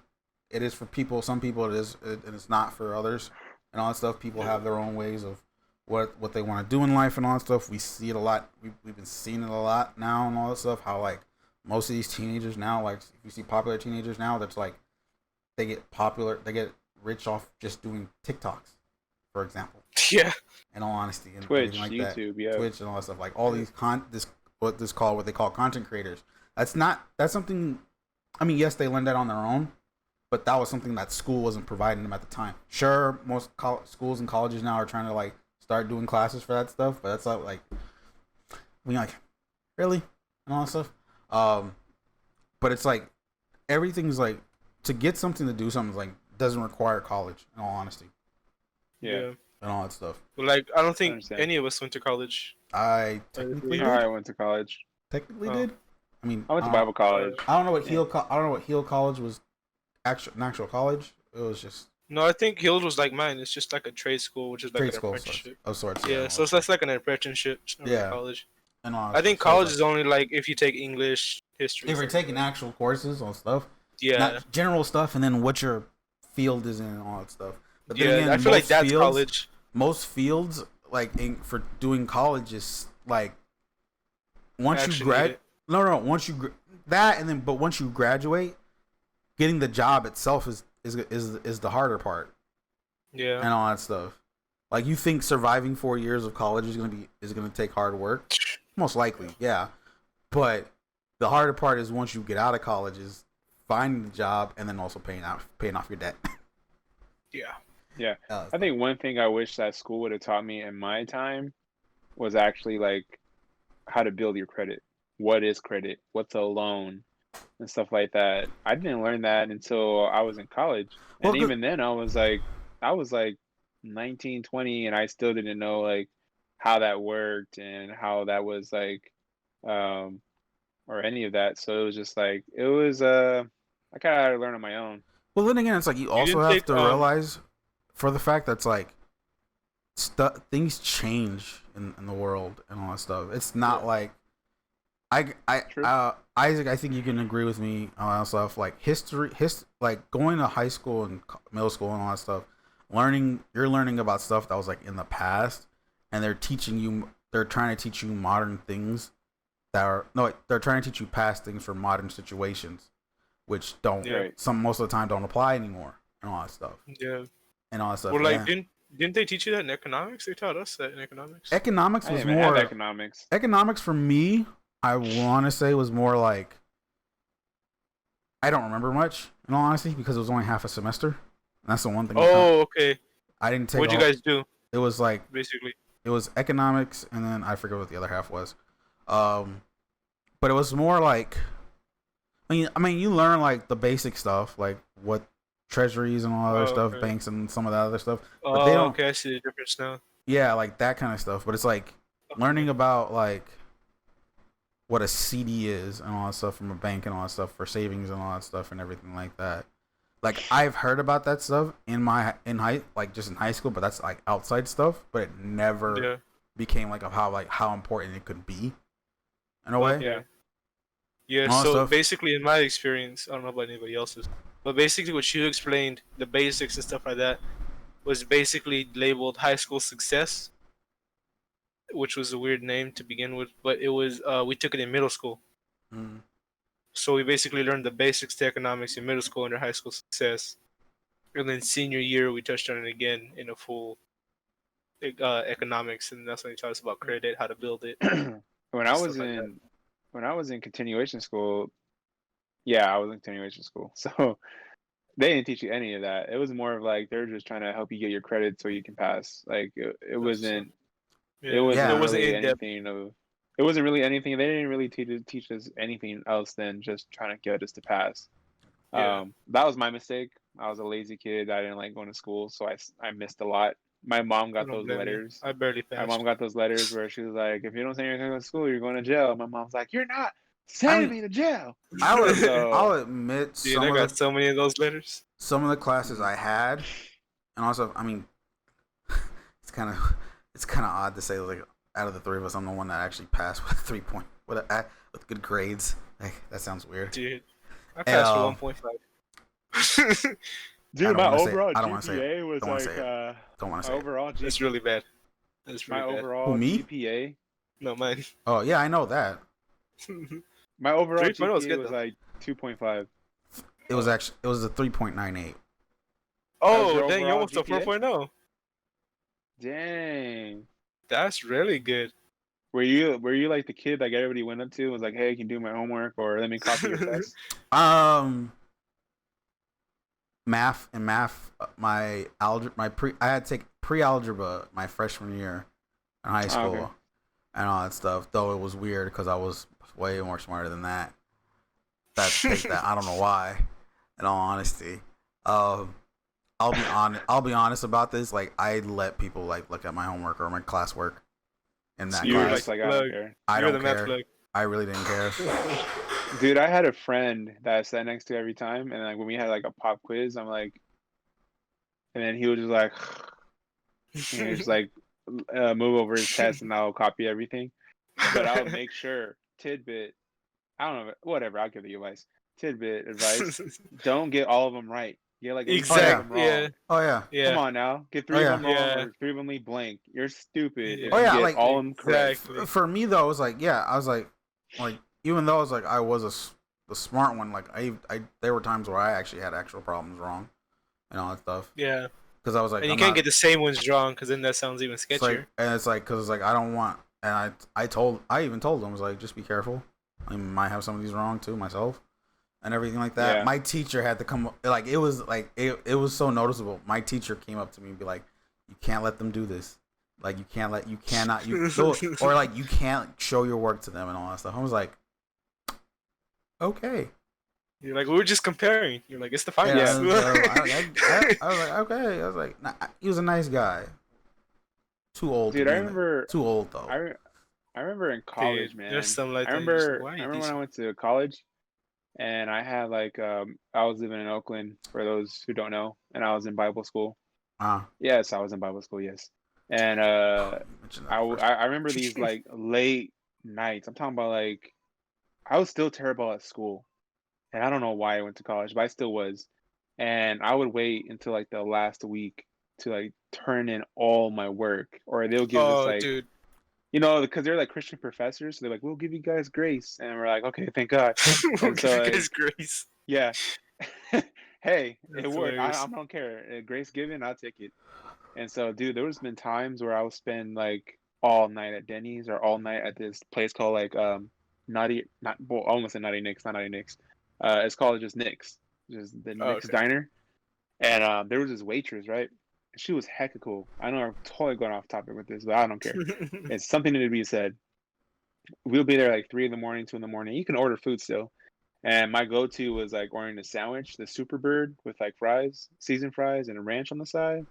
it is for people. Some people it is, and it's not for others. And all that stuff. People have their own ways of what they want to do in life and all that stuff. We see it a lot. We've been seeing it a lot now and all that stuff. How like most of these teenagers now, like if you see popular teenagers now, that's like they get rich off just doing TikToks, for example. Yeah. In all honesty, and Twitch, everything like YouTube, that. yeah. Twitch and all that stuff, like all these what they call content creators. That's something. I mean, yes, they learned that on their own, but that was something that school wasn't providing them at the time. Sure, most schools and colleges now are trying to like start doing classes for that stuff, but that's not like we like really and all that stuff. But it's like everything's like to get something to do something like doesn't require college. In all honesty, Yeah. and all that stuff. But like, I don't think understand. any of us went to college. I technically Yeah. I went to college. Technically Oh. did. I mean, I went to Bible college. I don't know what Yeah. I don't know what Heal College was. An actual college. It was just No, I think Hills was like mine. It's just like a trade school, which is like trade an school apprenticeship. of sorts. Yeah, so it's like an apprenticeship. It's not really Yeah. college. and all that I think stuff. So college it's is only like if you take English, history. like, if you're stuff taking like actual courses on stuff, that. Yeah, not general stuff, and then what your field is in and all that stuff. But then yeah. again, I feel like most that's fields- college. Most fields, like for doing college, is like once you Actually grad. need it. No, once you that, and then but once you graduate, getting the job itself is the harder part. Yeah, And all that stuff. Like you think surviving 4 years of college is gonna take hard work? Most likely, yeah. But the harder part is once you get out of college is finding the job and then also paying off your debt. yeah. Yeah. I think one thing I wish that school would have taught me in my time was actually like how to build your credit. What is credit? What's a loan? And stuff like that. I didn't learn that until I was in college. Well, And good- even then I was like 19, 20, and I still didn't know like how that worked and how that was like or any of that. So it was just like I kinda had to learn on my own. Well, then again, it's like you also didn't have take, to realize for the fact that's like things change in the world and all that stuff. It's not like True. Isaac, I think you can agree with me on all that stuff. Like like going to high school and middle school and all that stuff. You're learning about stuff that was like in the past, and they're trying to teach you modern things they're trying to teach you past things for modern situations, which don't Right. most of the time don't apply anymore and all that stuff Yeah. and all that stuff. Well, like, Yeah. didn't they teach you that in economics? They taught us that in economics. Economics I was didn't even have more economics. economics for me. I want to say was more like I don't remember much in all honesty because it was only half a semester. That's the one thing. Oh, okay. I didn't take. What'd you guys do, It was like basically? it was economics, and then I forget what the other half was. But it was more like, I mean, you learn like the basic stuff, like what treasuries and all that other Oh, stuff, okay. banks and some of that other stuff. But they Oh, don't. okay. I see the difference now. Yeah, like that kind of stuff. But it's like learning about like what a CD is and all that stuff from a bank and all that stuff for savings and all that stuff and everything like that. Like I've heard about that stuff in high school, but that's like outside stuff. But it never Yeah. became like how important it could be in a way. Okay. Yeah. Yeah, All that so stuff. basically, in my experience, I don't know about anybody else's, but basically, what you explained, the basics and stuff like that, was basically labeled high school success, which was a weird name to begin with, but it was, we took it in middle school. Mm. So we basically learned the basics to economics in middle school under high school success. And then senior year, we touched on it again in a full economics, and that's when he taught us about credit, how to build it, when I was stuff like that. in continuation school, yeah, I was in continuation school. So they didn't teach you any of that. It was more of like they're just trying to help you get your credit so you can pass. Like it wasn't Yeah, it wasn't it wasn't really in depth. anything of it wasn't really anything. They didn't really teach us anything else than just trying to get us to pass. Yeah. That was my mistake. I was a lazy kid. I didn't like going to school, so I missed a lot. My mom I got don't those blame you. letters. I barely My passed. mom got those letters where she was like, "If you don't say you're going to school, you're going to jail." My mom's like, "You're not I sending mean, me to jail." I'll So admit Dude, I got so many of those letters. some of the classes I had, and also I mean, it's kind of odd to say like out of the three of us, I'm the one that actually passed with 3 point with good grades. Like that sounds weird. Dude, I passed um, for 1.5. dude, don't my wanna say it. overall I don't wanna say it. GPA was Don't wanna like say it. Don't want to my say it. overall That's GPA, really bad. That's my really bad. overall Who, me? GPA, No, mine. Oh yeah, I know that. my overall 3.0 is GPA good, was though. like 2.5. It was a 3.98. Oh, your dang, you overall almost a GPA? 4.0. Dang. That's really good. Were you like the kid like everybody went up to and was like, "Hey, can you do my homework or let me copy your test"? Math, my algebra, I had to take pre-algebra my freshman year in high school, okay. and all that stuff. Though it was weird because I was way more smarter than that. Take that. I don't know why. In all honesty, I'll be honest about this. Like I let people like look at my homework or my classwork in that So You were class. just like, I don't care. I You're don't the math care. plug. I really didn't care. Dude, I had a friend that I sat next to every time, and like when we had like a pop quiz, I'm like, and then he would just like, and he would just like move over his test, and I'll copy everything. But I'll make sure tidbit. I don't know, whatever. I'll give the advice. Tidbit advice: don't get all of them right. Get like at least 3 of them Exactly. wrong. Yeah. Oh yeah. Yeah. Come on now, get Oh, 3 yeah. of them wrong Yeah. or 3 of them leave blank. You're stupid Yeah. if Oh, you yeah, get like- all of them correct. Exactly. For me though, it was like I was like even though I was like I was the smart one, like I there were times where I actually had actual problems wrong and all that stuff Yeah. because I was like And you I'm can't not- get the same ones drawn because then that sounds even it's sketchier. like, and it's like because it's like I don't want, and I even told them I was like just be careful, I might have some of these wrong too myself and everything like that. Yeah. My teacher had to come, like it was it was so noticeable. My teacher came up to me and be like, you can't let them do this, like you cannot or like you can't show your work to them and all that stuff. I was like, okay. You're like, we were just comparing. You're like, it's the Yeah, finance. so I was like, okay. I was like, nah, he was a nice guy. Too old. Dude, to I be in it. remember Too old though. I remember in college, Dude, man. there's some like I that, you're just remember like, why are you I remember when teaching? I went to college and I had like I was living in Oakland for those who don't know, and I was in Bible school. Yes, I was in Bible school, yes. And You mentioned that first. I remember these like late nights. I'm talking about like I was still terrible at school. And I don't know why I went to college, but I still was. And I would wait until like the last week to like turn in all my work, or they'll give us Oh, like, dude. because they're like Christian professors, so they're like, we'll give you guys grace, and we're like, okay, thank God. We'll And give so you like, guys grace. yeah, hey, it That's worked. hilarious. I don't care. Grace given, I'll take it. And so, dude, there was been times where I would spend like all night at Denny's or all night at this place called like almost a Naughty Nick's, not Naughty Nick's. It's called just Nick's, just the Oh, Nick's okay. Diner. And there was this waitress, right? She was hecka cool. I know I'm totally going off topic with this, but I don't care. It's something to be said. We'll be there like 3 in the morning, 2 in the morning. You can order food still. And my go-to was like ordering a sandwich, the Super Bird with like fries, seasoned fries, and a ranch on the side.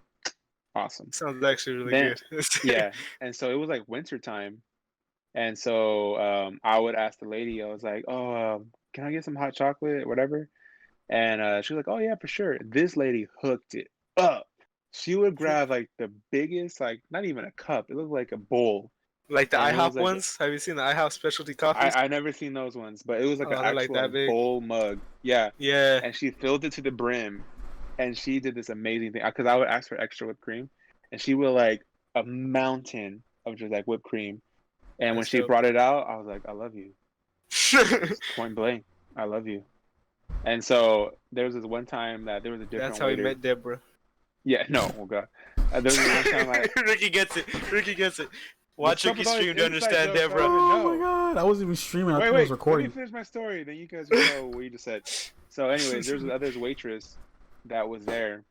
Awesome. Sounds actually really Then, good. yeah, and so it was like winter time, and so I would ask the lady. I was like, "Oh, can I get some hot chocolate, whatever?" And she was like, "Oh yeah, for sure." This lady hooked it up. She would grab like the biggest, like not even a cup. It looked like a bowl, Like the and it was IHOP like ones. Have you seen the IHOP specialty coffees? I never seen those ones, but it was like an Oh, they're like actual that like big. bowl mug. Yeah, Yeah. and she filled it to the brim, and she did this amazing thing because I would ask for extra whipped cream, and she would like a mountain of just like whipped cream. And when That's she dope. brought it out, I was like, I love you. Just point blank, I love you. And so there was this one time that there was a different That's how he waiter. met Deborah. Yeah, no, oh god. There was this one time Ricky gets it. Ricky gets it. Watch What's up Ricky with all stream these to inside understand jokes? Deborah. Oh No. my god! I wasn't even streaming. I Wait, thought I was let me recording. finish my story. Then you guys will know what you just said. So, anyways, there's this other waitress that was there,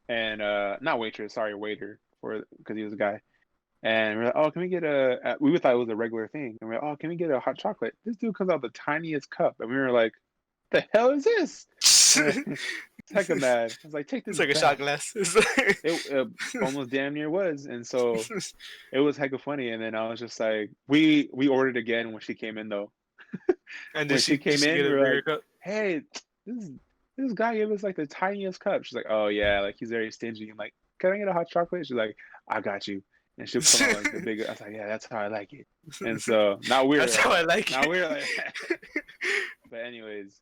and not waitress, sorry, waiter, for because he was a guy. And we're like, oh, can we get we thought it was a regular thing. And we're like, oh, can we get a hot chocolate? This dude comes out the tiniest cup. And we were like, the hell is this? Heck of mad. I was like, take this It's like a back. shot glass. It almost damn near was. And so it was hecka funny. And then I was just like, we ordered again when she came in, though. And When then she came in, get a we were bigger like, cup. hey, this guy gave us like the tiniest cup. She's like, oh, yeah, like he's very stingy. I'm like, can I get a hot chocolate? She's like, I got you. And she'll put on like the big. I was like, yeah, that's how I like it. And so now we're That's how I like now it. we're like. But anyways,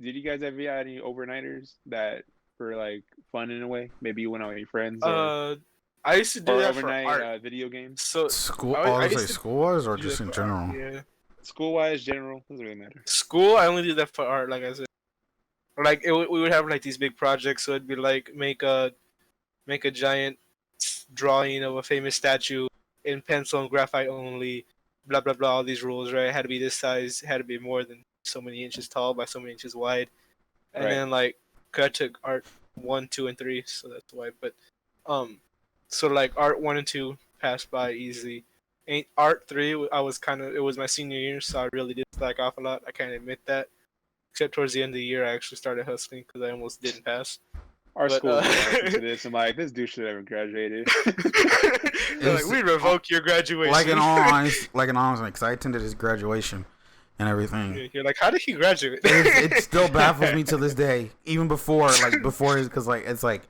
did you guys ever have any overnighters that were like fun in a way? Maybe you went out with your friends or I used to do that for overnight art. video games. So School? I Oh, I was used like to school-wise or do just that in for art, general? Yeah. School wise, general, doesn't really matter. School, I only did that for art, like I said. Or like we would have like these big projects, so it'd be like make a giant drawing of a famous statue in pencil and graphite only, blah blah blah. All these rules, right? It had to be this size, it had to be more than so many inches tall by so many inches wide, and Right. then like 'cause I took art 1, 2, and 3, so that's why. But so like art 1 and 2 passed by easy. Ain't art 3, I was it was my senior year, so I really did slack off a lot. I can't admit that. Except towards the end of the year, I actually started hustling because I almost didn't pass. Our But, school was to this. I'm like, this dude should have graduated. They're like, we revoke your graduation. Like in all honesty, because I attended his graduation and everything. You're like, how did he graduate? It still baffles me to this day, even before his, because like it's like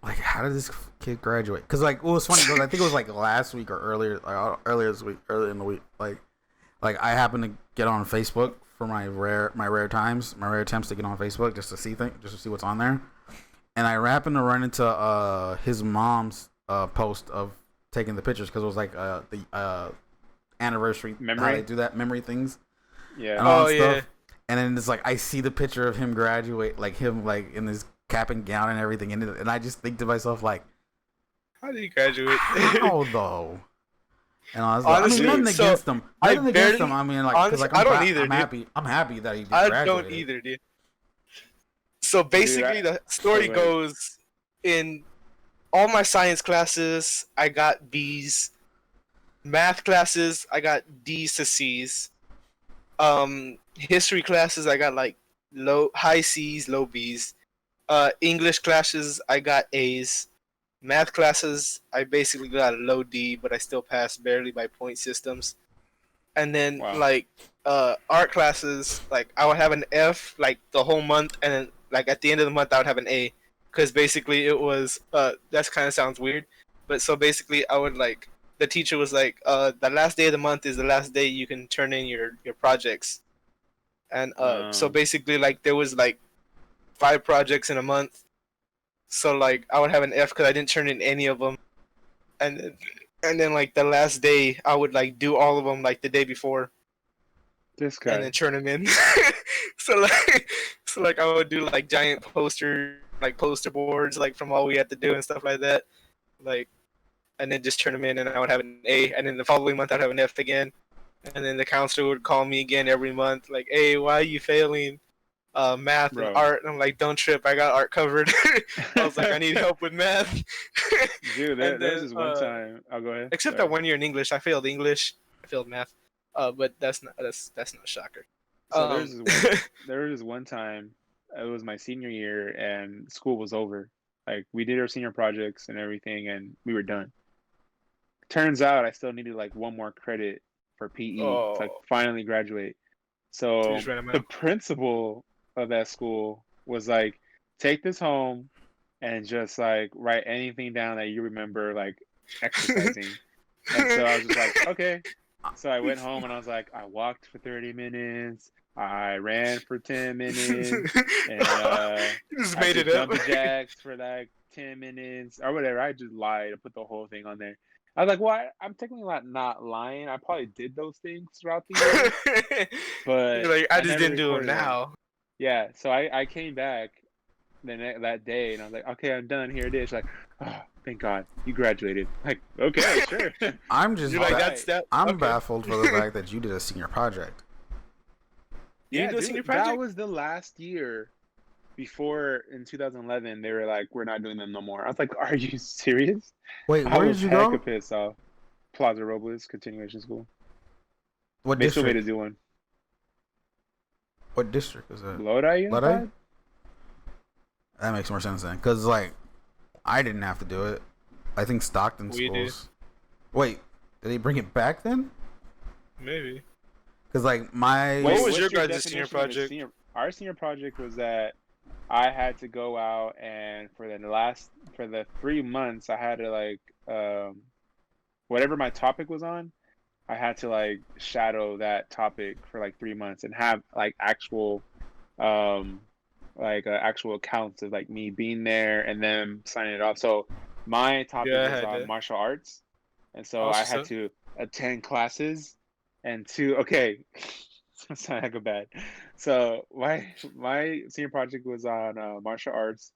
how did this kid graduate? Because like it was funny because I think it was like last week or earlier this week, earlier in the week, like I happened to get on Facebook for my rare attempts to get on Facebook just to see what's on there, and I happened to run into his mom's post of taking the pictures because it was like the anniversary how Memory? they do that memory things. Yeah. And all Oh, that yeah. stuff. And then it's like I see the picture of him graduate, like him like in his cap and gown and everything, and I just think to myself like, How did he graduate? how though? And I was like, Honestly, I mean, nothing so against him. I Nothing against barely- him. I mean, like, honestly, cause, like I don't either, I'm dude. I'm happy that he I graduated. don't either, dude. So basically, the story wait. goes in all my science classes, I got B's. Math classes, I got D's to C's. History classes, I got like high C's, low B's. English classes, I got A's. Math classes, I basically got a low D, but I still passed barely by point systems. And then Wow. like art classes, like I would have an F like the whole month, and then like at the end of the month I would have an A, because basically it was that kind of sounds weird, but so basically I would like the teacher was like the last day of the month is the last day you can turn in your projects, and so basically like there was like 5 projects in a month. So like I would have an F because I didn't turn in any of them, and then like the last day I would like do all of them like the day before, This guy. and then turn them in. so like I would do like giant poster boards like from all we had to do and stuff like that, like, and then just turn them in, and I would have an A, and then the following month I'd have an F again, and then the counselor would call me again every month like, hey, why are you failing math Bro. and art? And I'm like, don't trip, I got art covered. I was like, I need help with math. Dude, And there's then, this one time. I'll go ahead. Except Sorry. that 1 year in English, I failed English, I failed math. But that's not shocker. So Um, there was this one time, it was my senior year and school was over. Like we did our senior projects and everything, and we were done. Turns out I still needed like one more credit for PE to like oh, finally graduate. you So just ran him the out. principal of that school was like, take this home and just like write anything down that you remember like exercising. And so I was just like, okay. So I went home and I was like, I walked for 30 minutes, I ran for 10 minutes, and You just I made did it up. jumping jacks for like 10 minutes or whatever. I just lied. I put the whole thing on there. I was like, well, I'm technically not lying. I probably did those things throughout the year, You're but like, I I just never didn't do it recorded them. now. Yeah, so I came back that day and I was like, okay, I'm done. Here it is. She's like, oh, thank God, you graduated. Like, okay, sure. I'm just You're like, All that's right. that. I'm Okay. baffled for the fact that you did a senior project. You Yeah, didn't do a senior dude, that project? was the last year before in 2011. They were like, we're not doing them no more. I was like, are you serious? Wait, I where was did you hecka go? pissed off. Plaza Robles Continuation School. What They still made us district? do one. What district is that? Lodi Lodi? Unified? That makes more sense then, cause like I didn't have to do it. I think Stockton We did. schools. Wait, did they bring it back then? Maybe. Cause like my What was what's your guys' definition senior of a project? Our senior project was that I had to go out and for the 3 months I had to like whatever my topic was on, I had to like shadow that topic for like 3 months and have like um actual accounts of like me being there and them signing it off. So my topic Yeah, I was had on that. martial arts, and so I Also, had to attend classes and to okay. It's not heck of bad. So my senior project was on martial arts,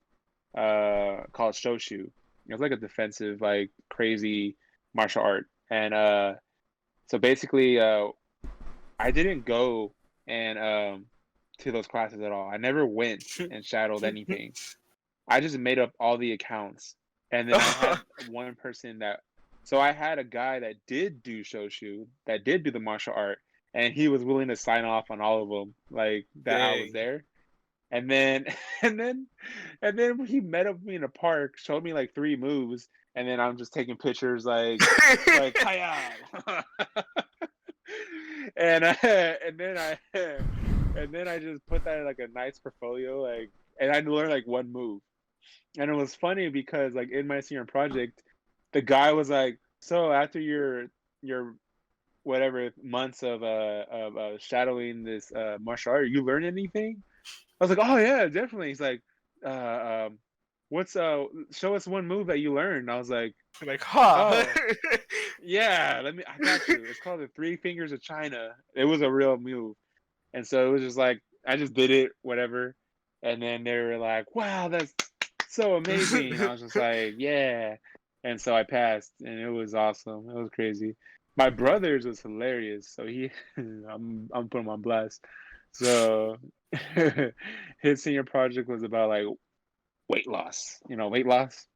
called Shoshu. It was like a defensive, like crazy martial art, and so basically, I didn't go and to those classes at all. I never went and shadowed anything. I just made up all the accounts, and then I had one person that. So I had a guy that did do Shoshu, that did do the martial art, and he was willing to sign off on all of them, like that I was dang. there. And then, and then, and then he met up with me in a park, showed me like three moves, and then I'm just taking pictures like hiya. And then and then I just put that in like a nice portfolio, like, and I learned like one move. And it was funny because like in my senior project, the guy was like, so after your whatever months of shadowing this martial art, you learn anything? I was like, oh yeah, definitely. He's like, what's show us one move that you learned. I was like, Like, huh? oh yeah, I got you. It's called the Three Fingers of China. It was a real move. And so it was just like I just did it, whatever. And then they were like, wow, that's so amazing. And I was just like, yeah. And so I passed and it was awesome. It was crazy. My brother's was hilarious. So I'm putting him on blast. So his senior project was about like weight loss, weight loss.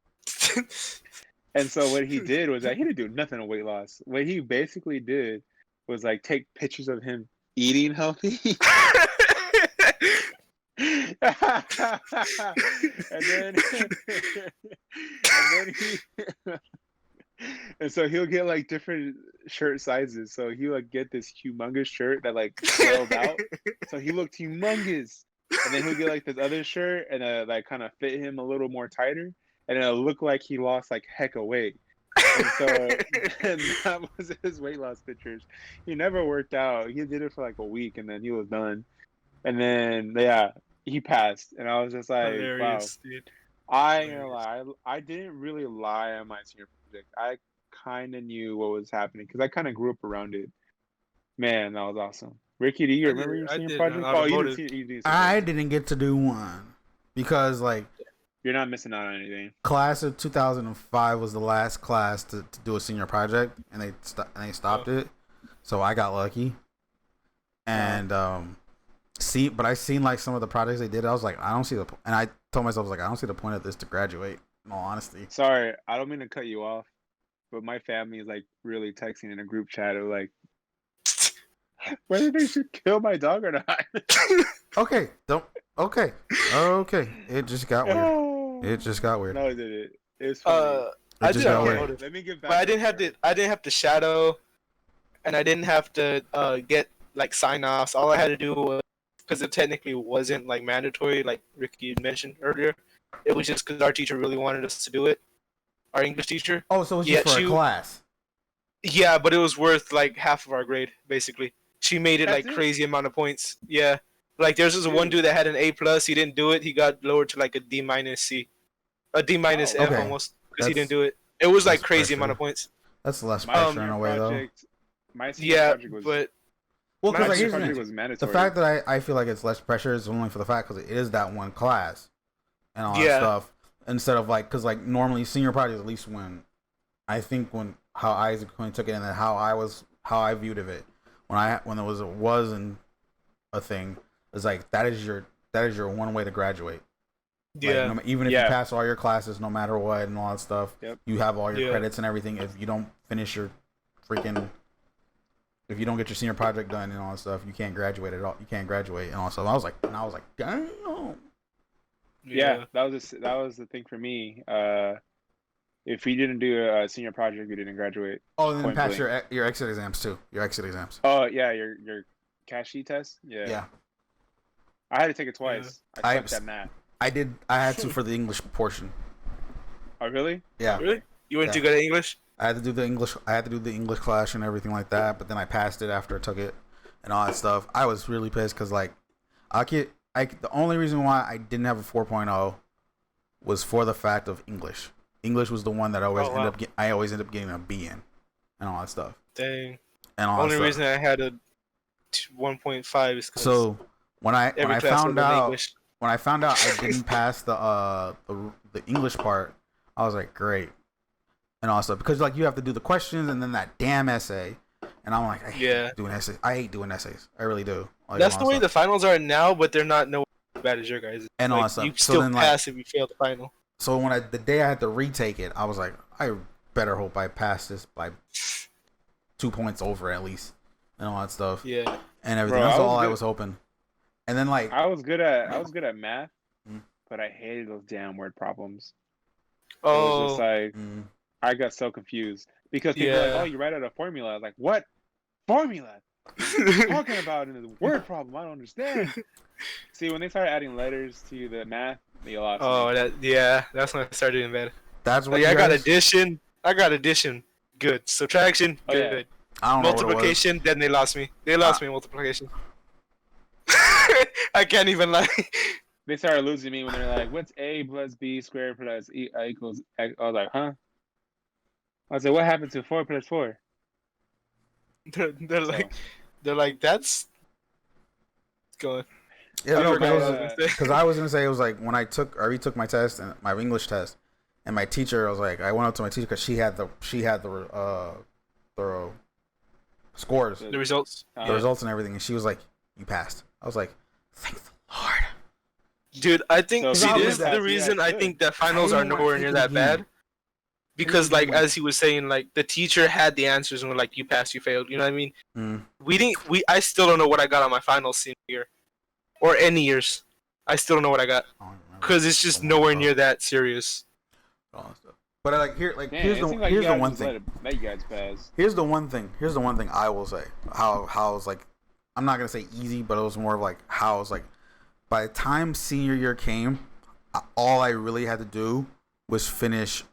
And so what he did was that he didn't do nothing on weight loss. What he basically did was like take pictures of him eating healthy. And then and then he and so he'll get like different shirt sizes. So he'll like get this humongous shirt that like swelled out. So he looked humongous. And then he'll get like this other shirt and like kind of fit him a little more tighter. And it'll look like he lost like heck of weight. And so and that was his weight loss pictures. He never worked out. He did it for like a week and then he was done. And then yeah, he passed. And I was just like, wow. Hilarious, dude. I ain't gonna Hilarious. lie. I didn't really lie on my senior project. I kind of knew what was happening because I kind of grew up around it. Man, that was awesome. Ricky, do you remember your I senior did an project? Oh, automotive. you didn't senior I project. didn't get to do one because like You're not missing out on anything. class of 2005 was the last class to do a senior project, and they stopped it. So I got lucky, and but I seen like some of the projects they did. I was like, I don't see and I told myself I was like, I don't see the point of this to graduate. In all honesty, Sorry, I don't mean to cut you off, but my family is like really texting in a group chat of like, whether they should kill my dog or not. Okay, don't. Okay, okay. It just got weird. It just got weird. No, it didn't. It was funny. I just did got okay, weird. Let me get back. but I didn't have to shadow, and I didn't have to get like sign offs. All I had to do was, because it technically wasn't like mandatory, like Ricky mentioned earlier. It was just because our teacher really wanted us to do it. Our English teacher. Oh, so it's Yeah, just for a class. Yeah, but it was worth like half of our grade, basically. She made it That's like it? crazy amount of points. Yeah. Like there's this one dude that had an A plus, he didn't do it, he got lowered to like a D minus C. A D minus Oh, F okay. almost. Because he That's- didn't do it. It was like that's crazy pressure. amount of points. That's less My pressure in senior a way, though. project. My senior Yeah, project was. but Well, my because like, my here's senior the project thing. was The mandatory. fact that I feel like it's less pressure is only for the fact because it is that one class and all that Yeah. stuff instead of like because like normally senior projects, at least when I think when how Isaac Quinn took it and then how I viewed of it when it wasn't a thing is like that is your one way to graduate. yeah. Like, even if Yeah. you pass all your classes, no matter what and all that stuff, Yep. you have all your Yeah. credits and everything. If you don't finish your if you don't get your senior project done and all that stuff, you can't graduate at all. You can't graduate and all that stuff. I was like, damn. Yeah, that was the thing for me. If we didn't do a senior project, we didn't graduate. Oh, and then Point pass blank. your exit exams too. Your exit exams. Oh yeah, your cash sheet test. Yeah. Yeah. I had to take it twice. I I- sucked at math. I had to for the English portion. Oh really? Yeah. Really? You went Yeah. too good at English? I had to do the English class and everything like that, but then I passed it after I took it and all that stuff. I was really pissed because like the only reason why I didn't have a 4.0 was for the fact of English. English was the one that I always Oh, wow. I always end up getting a B in and all that stuff. Dang. And all Only that reason stuff. I had a 1.5 is because So when I every class found was in out English. when I found out I didn't pass the English part, I was like, great. And also because like you have to do the questions and then that damn essay, and I'm like, I hate Yeah. doing essays. I hate doing essays. I really do. Like, That's and the all way that the stuff. finals are now, but they're not no as bad as your guys. And all Like, that stuff. you So still then, like- pass if you fail the final. So when the day I had to retake it, I was like, I better hope I pass this by 2 points over at least, and all that stuff Yeah. and everything. Bro, That's I was all I good. was hoping. And then like, I was good at math, Mm. but I hated those damn word problems. It was just Oh, like mm, I got so confused because people were Yeah. like, "Oh, you write out a formula." I was like, "What formula? What are you talking about in the word problem? I don't understand." See, when they started adding letters to the math, they lost. oh, me. that's when I started doing better. that's what Like, you I got guys- addition. I got addition. Good. Subtraction. Oh, yeah. Good. I don't know what it was. Multiplication. Then they lost me. They lost me in multiplication. I can't even lie. They started losing me when they're like, "What's a plus b squared plus e equals x?" I was like, "Huh?" I was like, "What happened to 4 plus 4?" They're like that's going. Yeah, I no, forgot because what I was because I was gonna say it was like when I retook my test and my English test, and my teacher, I was like, I went up to my teacher because she had the scores, The results. the results and everything, and she was like, you passed. I was like, thank the Lord. Dude, I think So see if you this is did that, the you reason guys I could. think that finals are I nowhere near that again. bad. Because Take it like again. as he was saying, like the teacher had the answers and were like, you passed, you failed. You know what I mean? Mm. I still don't know what I got on my final senior year. Or any years. I still don't know what I got. I don't remember. Because it's just Oh my nowhere God. near that serious. All that stuff. But like Damn, here's it the seems like you here's the guys one just thing. let you guys pass. Here's the one thing I will say. How it's like, I'm not gonna say easy, but it was more of like how it's like. By the time senior year came, all I really had to do was finish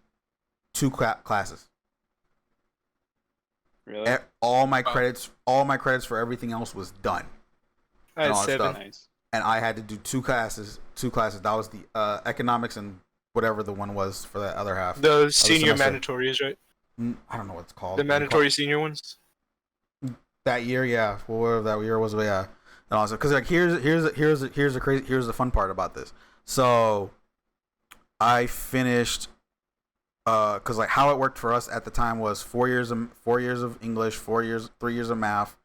2 classes. Really? All my credits for everything else was done, I had No, it's 7. done. Nice. and I had to do 2 classes. That was the economics and whatever the one was for that other half. The senior semester. mandatory is right. I don't know what it's called. The mandatory senior ones. That year, yeah, whatever that year was, yeah. And also, because like here's the fun part about this. So, I finished, because like how it worked for us at the time was 4 years of English, 3 years of math,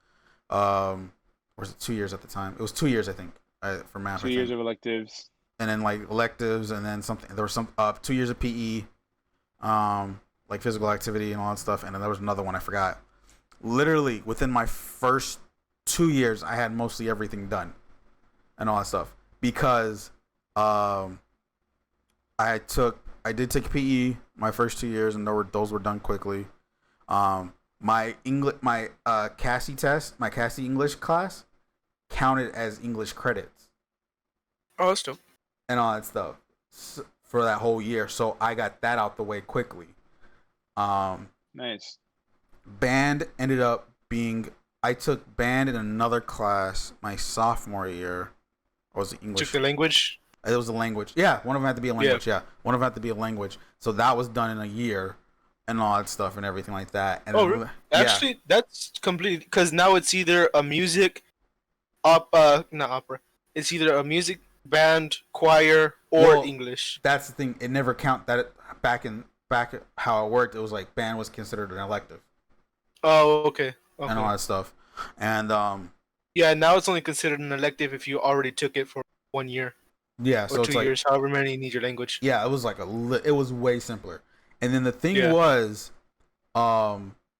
or was it 2 years at the time? It was 2 years, I think, for math. 2 I years think. of electives. And then like electives, and then something. There was some 2 years of PE, like physical activity and all that stuff. And then there was another one I forgot. Literally within my first 2 years I had mostly everything done and all that stuff because I did take PE my first 2 years, and those were done quickly. My Cassie test, my Cassie English class, counted as English credits. Oh, that's dope. And all that stuff for that whole year, so I got that out the way quickly. Nice. Band ended up being. I took band in another class my sophomore year. Or was it English? Took the language. It was a language. Yeah, one of them had to be a language. Yeah, one of them had to be a language. So that was done in a year, and all that stuff and everything like that. And Really? Actually, that's completely because now it's either a music, not opera. It's either a music band, choir, or English. That's the thing. It never count that back how it worked. It was like band was considered an elective. Oh, okay. And all that stuff, and yeah, now it's only considered an elective if you already took it for 1 year. Yeah, so or it's 2 like, years, however many you need your language. Yeah, it was like it was way simpler. And then the thing Yeah. was,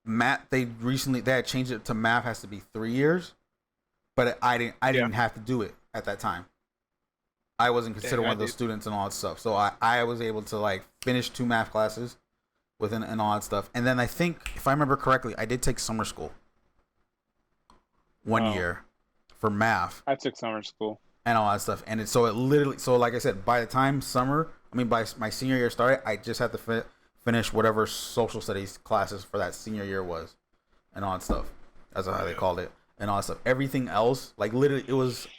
math. They had changed it to math has to be 3 years, but I didn't have to do it at that time. I wasn't considered one of those students and all that stuff. So I was able to like finish 2 math classes within and all that stuff. And then I think, if I remember correctly, I did take summer school 1 year for math. I took summer school. And all that stuff, and it literally, like I said, by the time by my senior year started, I just had to finish whatever social studies classes for that senior year was, and all that stuff. That's how they called it, and all that stuff. Everything else, like literally,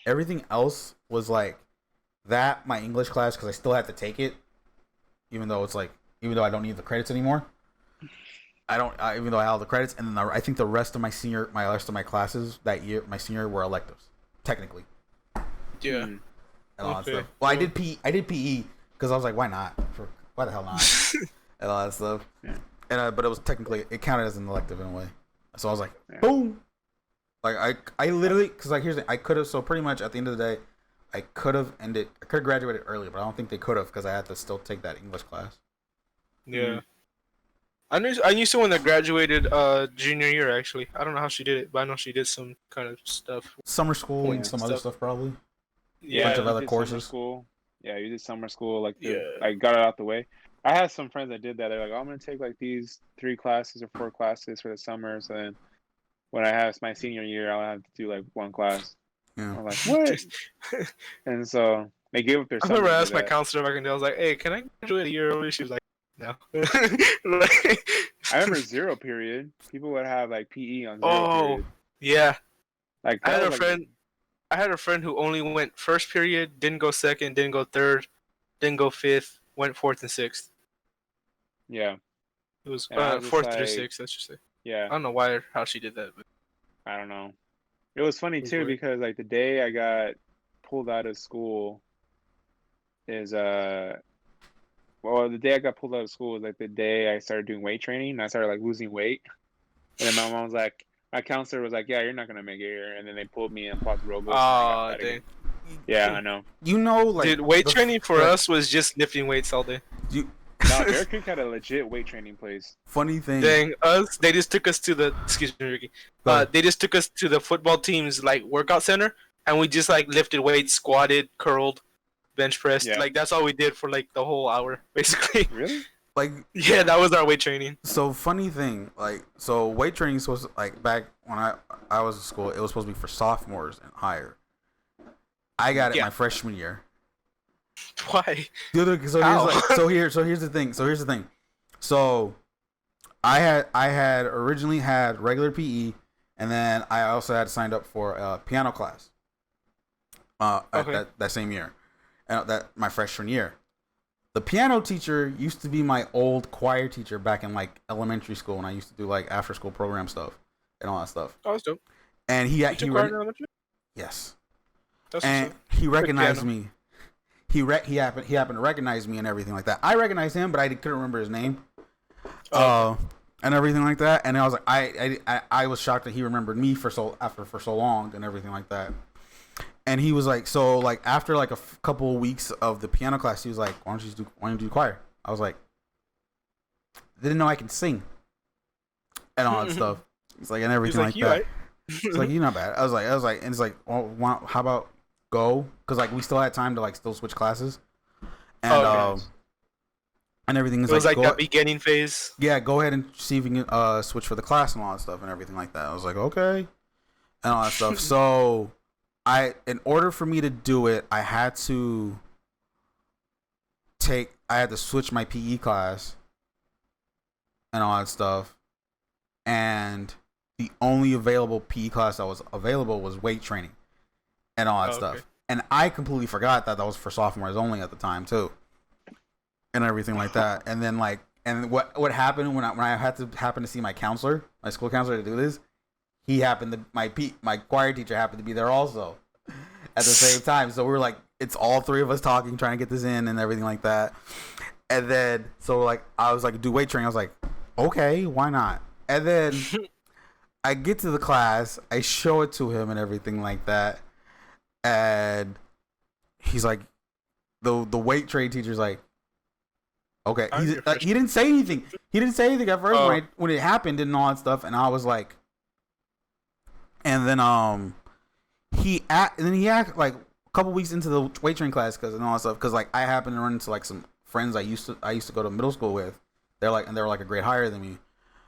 everything else was like that. My English class, because I still had to take it, even though I don't need the credits anymore. Even though I have the credits, and then I think the rest of my classes that year, my senior, were electives, technically. Yeah. And all that stuff. Well, I did PE because I was like, why not? Why the hell not? And all that stuff. Yeah. And but it counted as an elective in a way. So I was like, boom. Like I literally, because like I could have. So pretty much at the end of the day, I could have graduated early, but I don't think they could have because I had to still take that English class. Yeah. I knew someone that graduated junior year actually. I don't know how she did it, but I know she did some kind of stuff. Summer school and some other stuff probably. Yeah, bunch of other courses. Summer school. Yeah, you did summer school. I got it out the way. I had some friends that did that. They're like, I'm gonna take like these 3 classes or 4 classes for the summer. So then, when I have my senior year, I'll have to do like 1 class. Yeah. I'm like, what? And so they gave up their. I remember I asked my counselor back in the day. I was like, "Hey, can I graduate a year early?" She was like, "No." I remember 0 period. People would have like PE on 0 period. Yeah. Like I had a friend who only went first period, didn't go second, didn't go third, didn't go fifth, went 4th and 6th. Yeah. It was And I was 4th just through like- 6th, let's just say. Yeah. I don't know how she did that. But I don't know. It was funny It was too weird. because like the day I got pulled out of school is the day I got pulled out of school was like the day I started doing weight training and I started like losing weight. And then my mom was like, my counselor was like, "Yeah, you're not gonna make it here." And then they pulled me and popped the robo. oh, dang. Yeah, I know. You know, like Dude, weight training for like, us was just lifting weights all day. No, Bear Creek had a legit weight training place. Funny thing. Dang, they just took us to the excuse me, Ricky. They just took us to the football team's like workout center, and we just like lifted weights, squatted, curled, bench pressed. Yeah. Like that's all we did for like the whole hour, basically. Really? Like Yeah, that was our weight training. so funny thing, like so weight training is supposed to, like back when I was in school, it was supposed to be for sophomores and higher. I got it my freshman year. Why? Here's the thing. So I had originally had regular PE, and then I also had signed up for a piano class. That same year, and that my freshman year. The piano teacher used to be my old choir teacher back in like elementary school, when I used to do like after school program stuff and all that stuff. Oh, that's dope. And You took choir in elementary? yes, That's and what's up. he recognized piano. me. He happened to recognize me and everything like that. I recognized him, but I couldn't remember his name. And everything like that. And I was like, I was shocked that he remembered me for so long and everything like that. And he was like, so like after like a couple of weeks of the piano class, he was like, why don't you do choir? I was like, didn't know I could sing and all that stuff. It's like, and everything He's like you, that. right? It's like, you're not bad. I was like, and it's like, oh, how about go? Because like we still had time to like still switch classes, and Okay. and everything is It was like go, that beginning phase. yeah, go ahead and see if you can switch for the class and all that stuff and everything like that. I was like, okay, and all that stuff. So in order for me to do it, I had to switch my PE class and all that stuff, and the only available PE class that was available was weight training and all that Oh, stuff. okay. And I completely forgot that was for sophomores only at the time too, and everything like that. And then and what happened when I had to happen to see my counselor, my school counselor, to do this, he happened to my choir teacher happened to be there also at the same time. So we were like, it's all three of us talking, trying to get this in and everything like that. And then so like I was like, do weight training. I was like, okay, why not? And then I get to the class, I show it to him and everything like that, and he's like, the weight training teacher's like, okay. He didn't say anything. He didn't say anything at first when it happened and all that stuff, and I was like, and then he act like a couple weeks into the weight training class and all that stuff, because like I happened to run into like some friends I used to go to middle school with. They were like a grade higher than me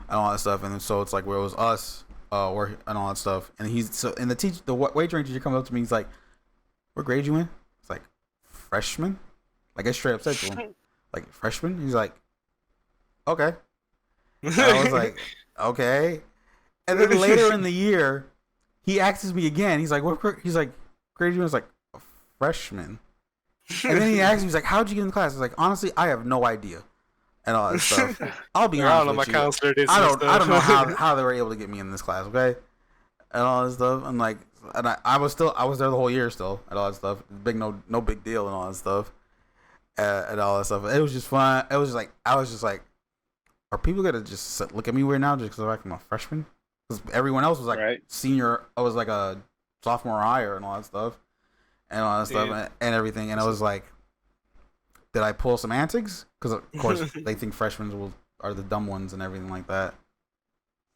and all that stuff, and then, so it's like where it was us and all that stuff, and the weight training teacher comes up to me, he's like, what grade you in? It's like, freshman. Like I straight up said to him, like, freshman. He's like, okay. And I was like, okay. And then later in the year, he asks me again. He's like, he's like, grade you in? I was like, a freshman. And then he asks me, he's like, how'd you get in the class? I was like, honestly, I have no idea. And all that stuff. I'll be honest with you. Counselor did I some don't know stuff. how they were able to get me in this class, okay? And all that stuff. I'm like, and I was there the whole year still and all that stuff. No big deal and all that stuff. And all that stuff. It was just fun. It was just like, I was just like, are people gonna just look at me weird now just because I'm a freshman? Because everyone else was like senior. I was like a sophomore or higher and all that stuff. And all that stuff and everything. And I was like, did I pull some antics? Because of course they think freshmen are the dumb ones and everything like that.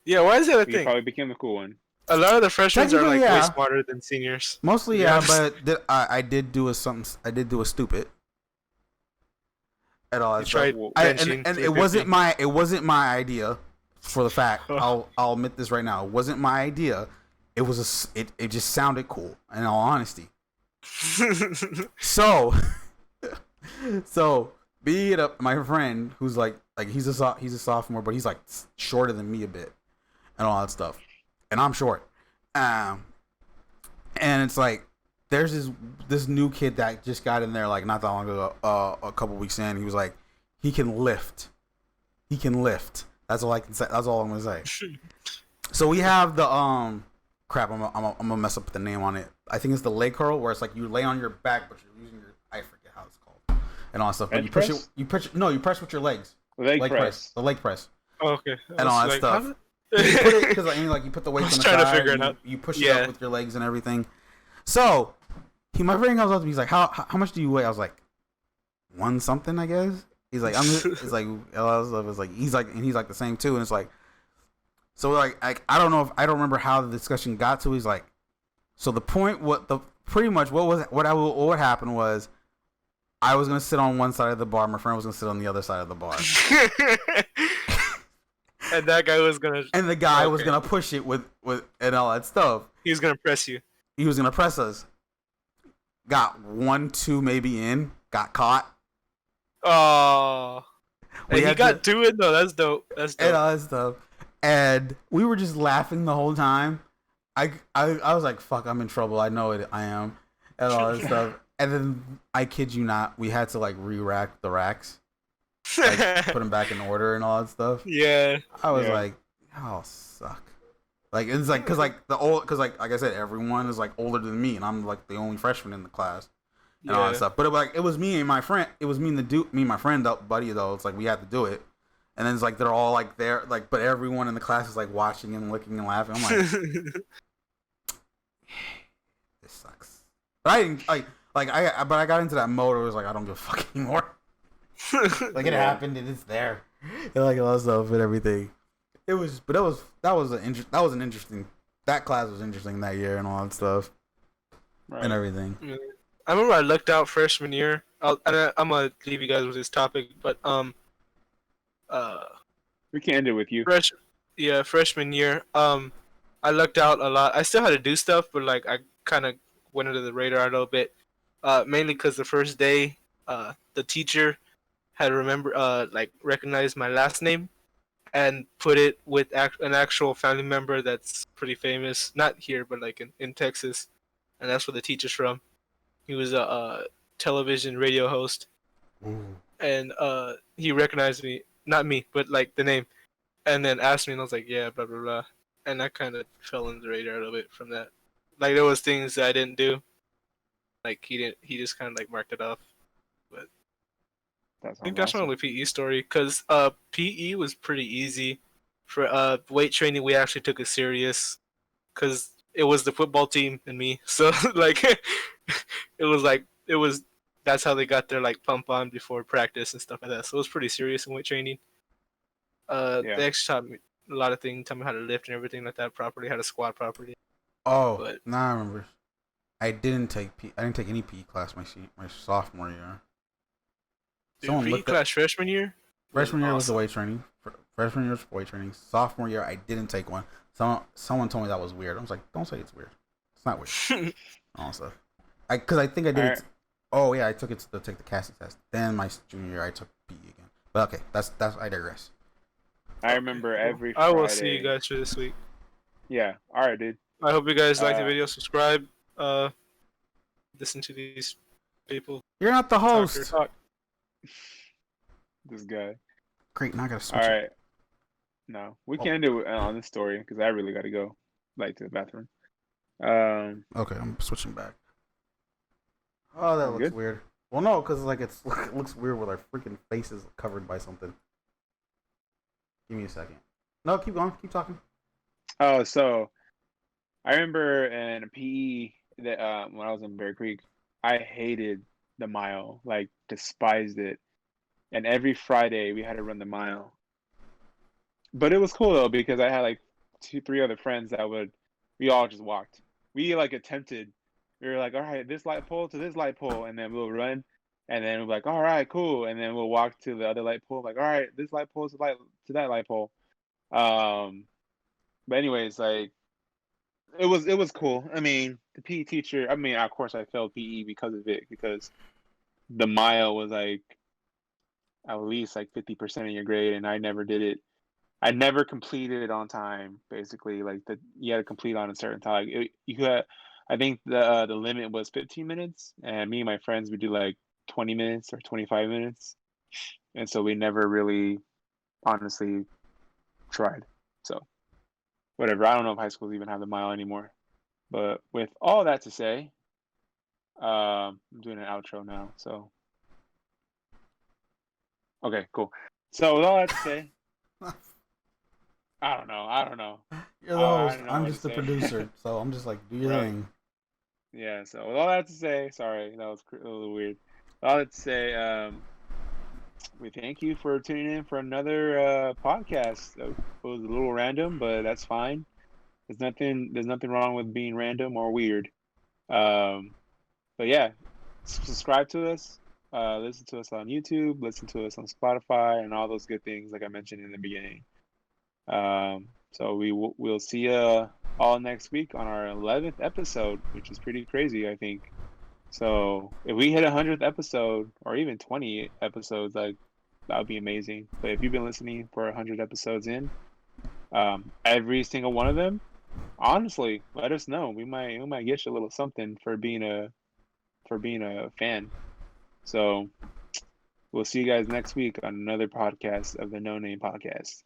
Yeah, why is that a You thing? probably became the cool one. A lot of the freshmen are like way yeah. smarter than seniors. Mostly, Yeah. but I did do a stupid. At all You that stuff. tried And it wasn't my idea. For the fact, I'll admit this right now. It wasn't my idea. It was it just sounded cool. In all honesty. So be it up, my friend who's like he's a sophomore, but he's like shorter than me a bit, and all that stuff, and I'm short, and it's like there's this new kid that just got in there like not that long ago, a couple weeks in. He was like, he can lift. That's all I can say. That's all I'm gonna say. So we have the crap. I'm gonna mess up the name on it. I think it's the leg curl, where it's like you lay on your back, but you're using your, I forget how it's called, and all that stuff. But you push it. You press with your legs. Leg press. The leg press. Oh, okay. And all that stuff. You put it because you put the weights on the trying side. to figure it out. You push it up with your legs and everything. So my friend comes up to me. He's like, how much do you weigh? I was like, 1 something, I guess. He's like, it's like a lot of stuff. It's like he's like the same too, and it's like, so like I don't remember how the discussion got to. He's like, so the point, what happened was, I was gonna sit on one side of the bar, my friend was gonna sit on the other side of the bar, and that guy was gonna, and the guy was gonna push it with and all that stuff. He was gonna press you. He was gonna press us. Got 1, 2 maybe in. Got caught. Oh, and he got 2 in though. That's dope. And all that stuff. And we were just laughing the whole time. I was like, fuck, I'm in trouble. I know it. I am. And all that stuff. And then, I kid you not, we had to like re-rack the racks. Like, put them back in order and all that stuff. Yeah. I was like, y'all suck. Like, it's like, cause like I said, everyone is like older than me, and I'm like the only freshman in the class. And all that stuff. But it was me and my friend. It was me and my friend, buddy, though. It's like we had to do it. And then it's like they're all like there, like, but everyone in the class is like watching and looking and laughing. I'm like, this sucks. But I didn't but I got into that mode where it was like, I don't give a fuck anymore. Like it happened and it's there. And like all that stuff and everything. It was, but that was an interesting. that class was interesting that year and all that stuff Right. and everything. Yeah. I remember I lucked out freshman year. I'm gonna leave you guys with this topic, but We can end it with you. freshman year. I lucked out a lot. I still had to do stuff, but like I kind of went under the radar a little bit. Mainly because the first day, the teacher had recognized my last name and put it with an actual family member that's pretty famous, not here but like in Texas, and that's where the teacher's from. He was a television radio host, Ooh. and he recognized me, not me, but like the name, and then asked me, and I was like, yeah, blah blah blah, and I kind of fell in the radar a little bit from that. Like there was things that I didn't do, like he just kind of like marked it off. That I think sounds that's my awesome. only PE story, because PE was pretty easy. For weight training, we actually took it serious, because it was the football team and me. So like, it was that's how they got their like pump on before practice and stuff like that. So it was pretty serious in weight training. Yeah. They actually taught me a lot of things, taught me how to lift and everything like that properly, how to squat properly. Oh, But now I remember. I didn't take any PE class my sophomore year. dude, PE looked at class freshman year. freshman year was the awesome. weight training. Freshman year was weight training. Sophomore year I didn't take one. Someone told me that was weird. I was like, don't say it's weird. It's not weird. All stuff. Because I think I did it. Alright. Oh yeah, I took it to take the casting test. Then my junior year I took PE again. But okay, that's I digress. I remember every I Friday. will see you guys for this week. Yeah. All right, dude. I hope you guys like the Uh, video. Subscribe. Listen to these people You're not the talk their host. talk. This guy. Great, now I gotta switch. All it. right. No, we can do it on this story because I really got to go, like, to the bathroom. Okay, I'm switching back. Oh, that You looks good? weird. Well, no, because like it looks weird with our freaking faces covered by something. Give me a second. No, keep going. Keep talking. Oh, so I remember in PE that when I was in Bear Creek, I hated the mile, like despised it. And every Friday we had to run the mile. But it was cool though because I had like 3 other friends we all just walked. We like attempted. We were like, all right, this light pole to this light pole, and then we'll run, and then we're like, all right, cool, and then we'll walk to the other light pole, like, all right, this light pole to that light pole. But anyways, like it was cool. I mean, the PE teacher. I mean, of course, I failed PE because of it because the mile was like at least like 50% of your grade, and I never did it. I never completed it on time. Basically, like you had to complete on a certain time. You had, I think the limit was 15 minutes, and me and my friends would do like 20 minutes or 25 minutes, and so we never really honestly tried. So whatever. I don't know if high schools even have the mile anymore. But with all that to say, I'm doing an outro now. So okay, cool. So with all that to say, I don't know. You're the I host. don't know I'm what to just the say. producer, so I'm just like, do your Right. thing. Yeah, so with all that to say, sorry, that was a little weird. With all that to say, we thank you for tuning in for another podcast. It was a little random, but that's fine. There's nothing wrong with being random or weird. But yeah, subscribe to us. Listen to us on YouTube. Listen to us on Spotify, and all those good things, like I mentioned in the beginning. So we'll see you all next week on our 11th episode, which is pretty crazy, I think. So if we hit 100th episode or even 20 episodes, like that would be amazing. But if you've been listening for 100 episodes in, every single one of them, honestly, let us know. We might get you a little something for being a fan. So we'll see you guys next week on another podcast of the No Name Podcast.